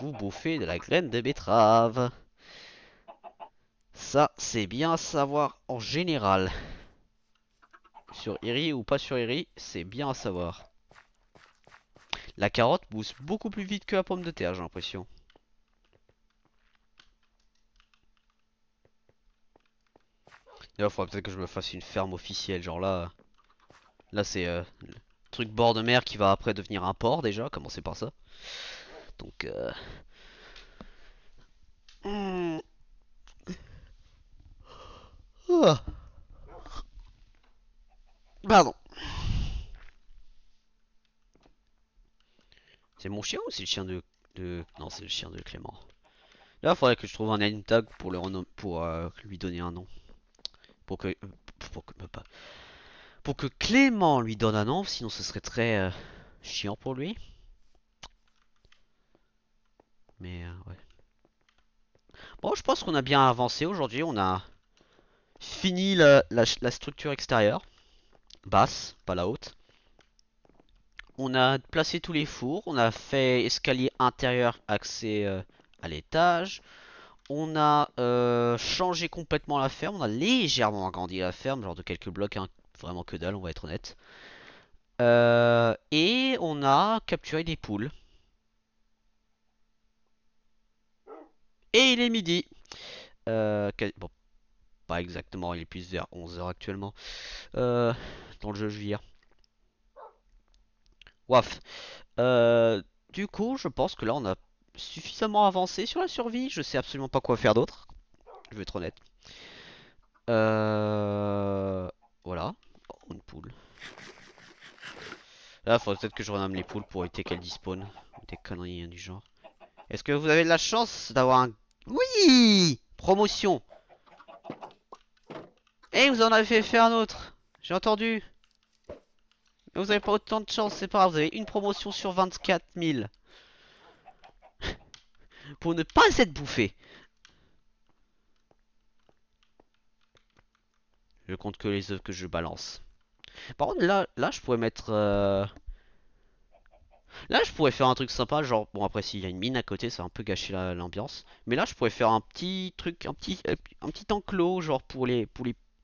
Vous bouffez de la graine de betterave. Ça, c'est bien à savoir en général. Sur Iri ou pas sur Iri, c'est bien à savoir. La carotte pousse beaucoup plus vite que la pomme de terre, j'ai l'impression. D'ailleurs, il faudrait peut-être que je me fasse une ferme officielle. Genre là, c'est le truc bord de mer qui va après devenir un port déjà. Commencer par ça. Donc, hmm. Ah. Pardon. C'est mon chien ou c'est le chien de... Non, c'est le chien de Clément. Là, il faudrait que je trouve un name tag pour lui donner un nom. Pour que, pour que Clément lui donne un nom, sinon ce serait très chiant pour lui. Mais ouais. Bon, je pense qu'on a bien avancé aujourd'hui. On a fini la structure extérieure. Basse, pas la haute. On a placé tous les fours. On a fait escalier intérieur, accès à l'étage. On a changé complètement la ferme. On a légèrement agrandi la ferme, genre de quelques blocs, hein. Vraiment que dalle, on va être honnête. Et on a capturé des poules. Et il est midi. Bon, pas exactement, il est plus vers 11 h actuellement. Euh, dans le jeu, je veux dire. Waf. Du coup, je pense que là, on a suffisamment avancé sur la survie. Je sais absolument pas quoi faire d'autre. Je vais être honnête. Euh... Voilà. Oh, une poule. Là, il faudrait peut-être que je renomme les poules pour éviter qu'elles despawnent. Des conneries hein, du genre. Est-ce que vous avez de la chance d'avoir un... Oui! Promotion! Eh, vous en avez fait un autre! J'ai entendu! Mais vous avez pas autant de chance, c'est pas grave, vous avez une promotion sur 24 000. Pour ne pas être bouffé. Je compte que les œufs que je balance. Par contre, là, je pourrais mettre... Là, je pourrais faire un truc sympa, genre... Bon, après, s'il y a une mine à côté, ça va un peu gâcher l'ambiance. Mais là, je pourrais faire un petit truc, un petit enclos, genre pour les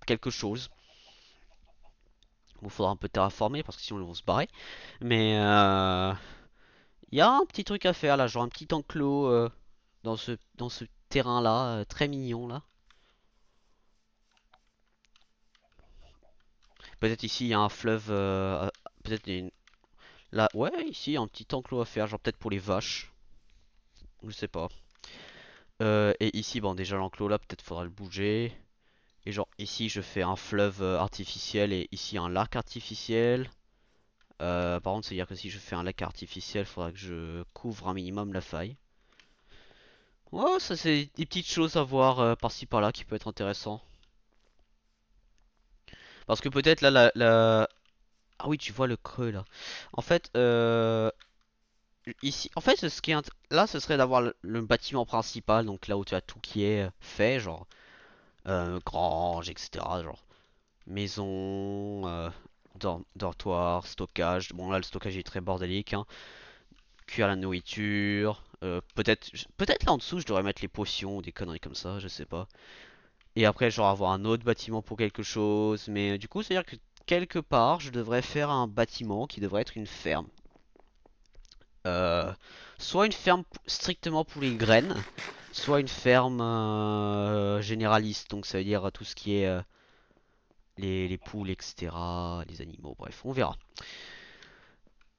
quelque chose. Bon, faudra un peu terraformer, parce que sinon, ils vont se barrer. Mais, il y a un petit truc à faire, là, genre un petit enclos dans ce terrain-là, très mignon, là. Peut-être ici, il y a un fleuve... peut-être là, ouais, ici, il y a un petit enclos à faire, genre peut-être pour les vaches. Je sais pas. Et ici, bon, déjà l'enclos là, peut-être faudra le bouger. Et genre, ici, je fais un fleuve artificiel et ici un lac artificiel. Par contre, c'est-à-dire que si je fais un lac artificiel, faudra que je couvre un minimum la faille. Ouais, ça c'est des petites choses à voir par-ci par-là qui peut être intéressant. Parce que peut-être là, Ah oui, tu vois le creux là. En fait, ici, en fait, là, ce serait d'avoir le bâtiment principal, donc là où tu as tout qui est fait, genre grange, etc. Genre maison, dortoir, stockage. Bon là, le stockage est très bordélique, hein. Cuire la nourriture. Peut-être là en dessous, je devrais mettre les potions ou des conneries comme ça, je sais pas. Et après, genre avoir un autre bâtiment pour quelque chose. Mais du coup, c'est-à-dire que quelque part, je devrais faire un bâtiment qui devrait être une ferme. Euh, Soit une ferme strictement pour les graines, soit une ferme généraliste. Donc ça veut dire tout ce qui est les poules, etc. Les animaux, bref, on verra.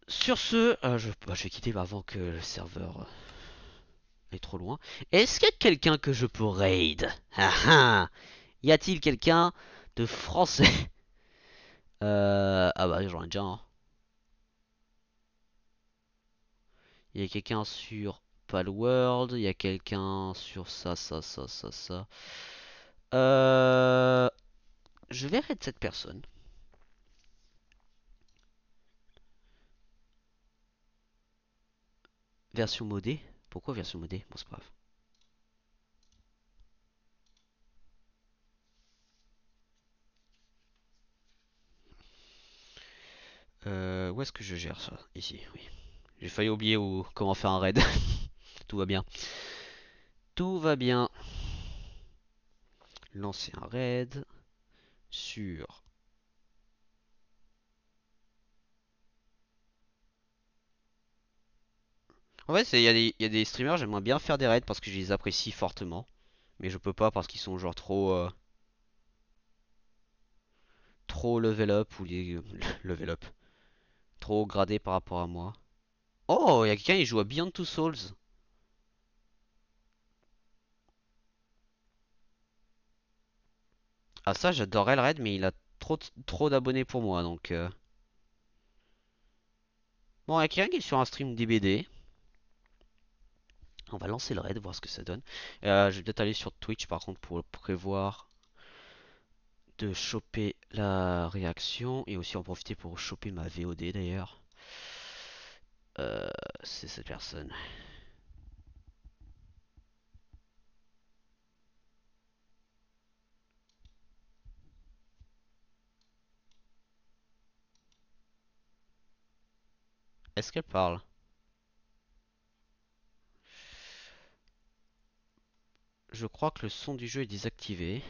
Sur ce, je vais quitter avant que le serveur aille trop loin. Est-ce qu'il y a quelqu'un que je peux raid? Ah ah. Y a-t-il quelqu'un de français? Ah bah j'en ai déjà un. Il y a quelqu'un sur Palworld, il y a quelqu'un sur ça. Euh, je vais raid cette personne. Version modée? Pourquoi version modée? Bon, c'est pas grave. Où est-ce que je gère ça? Ici, oui. J'ai failli oublier comment faire un raid. Tout va bien. Tout va bien. Lancer un raid sur... En fait, il y a des streamers, j'aimerais bien faire des raids parce que je les apprécie fortement. Mais je peux pas parce qu'ils sont genre trop level up ou les level up. Trop gradés par rapport à moi. Oh, il y a quelqu'un qui joue à Beyond Two Souls. Ah ça, j'adorerais le raid, mais il a trop d'abonnés pour moi, donc... Bon, il y a quelqu'un qui est sur un stream DBD. On va lancer le raid, voir ce que ça donne. Je vais peut-être aller sur Twitch, par contre, pour prévoir de choper la réaction. Et aussi en profiter pour choper ma VOD, d'ailleurs. Euh, c'est cette personne. Est-ce qu'elle parle? Je crois que le son du jeu est désactivé.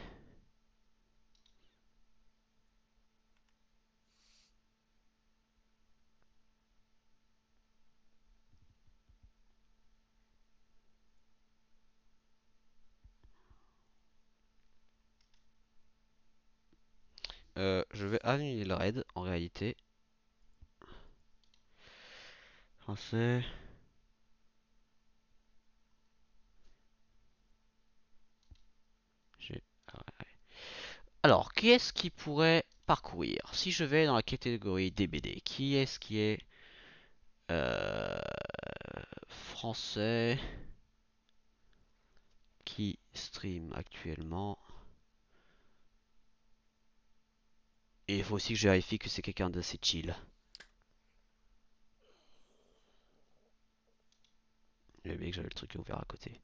Je vais annuler le raid en réalité. Français. J'ai- ah ouais. Alors, qui est-ce qui pourrait parcourir? Si je vais dans la catégorie DBD, qui est-ce qui est euh, français qui stream actuellement? Et il faut aussi que je vérifie que c'est quelqu'un d'assez chill. J'ai oublié que j'avais le truc ouvert à côté.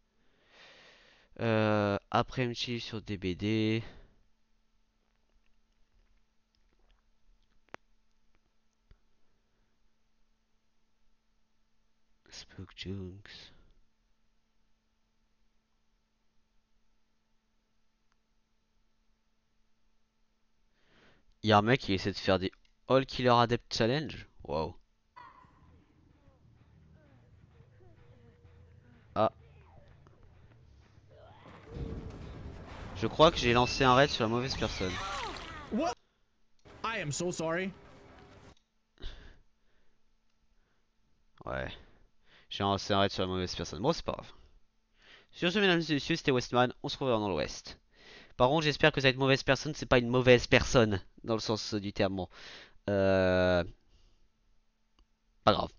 Après me chill sur DBD. Spook Junks. Il y a un mec qui essaie de faire des All Killer Adept Challenge. Waouh. Ah, je crois que j'ai lancé un raid sur la mauvaise personne. What? I am so sorry. Ouais, j'ai lancé un raid sur la mauvaise personne. Bon, c'est pas grave. Sur ce, mesdames et messieurs, c'était Westman. On se revoit dans l'Ouest. Par contre, j'espère que cette mauvaise personne, c'est pas une mauvaise personne, dans le sens du terme. Bon. Euh... Pas grave.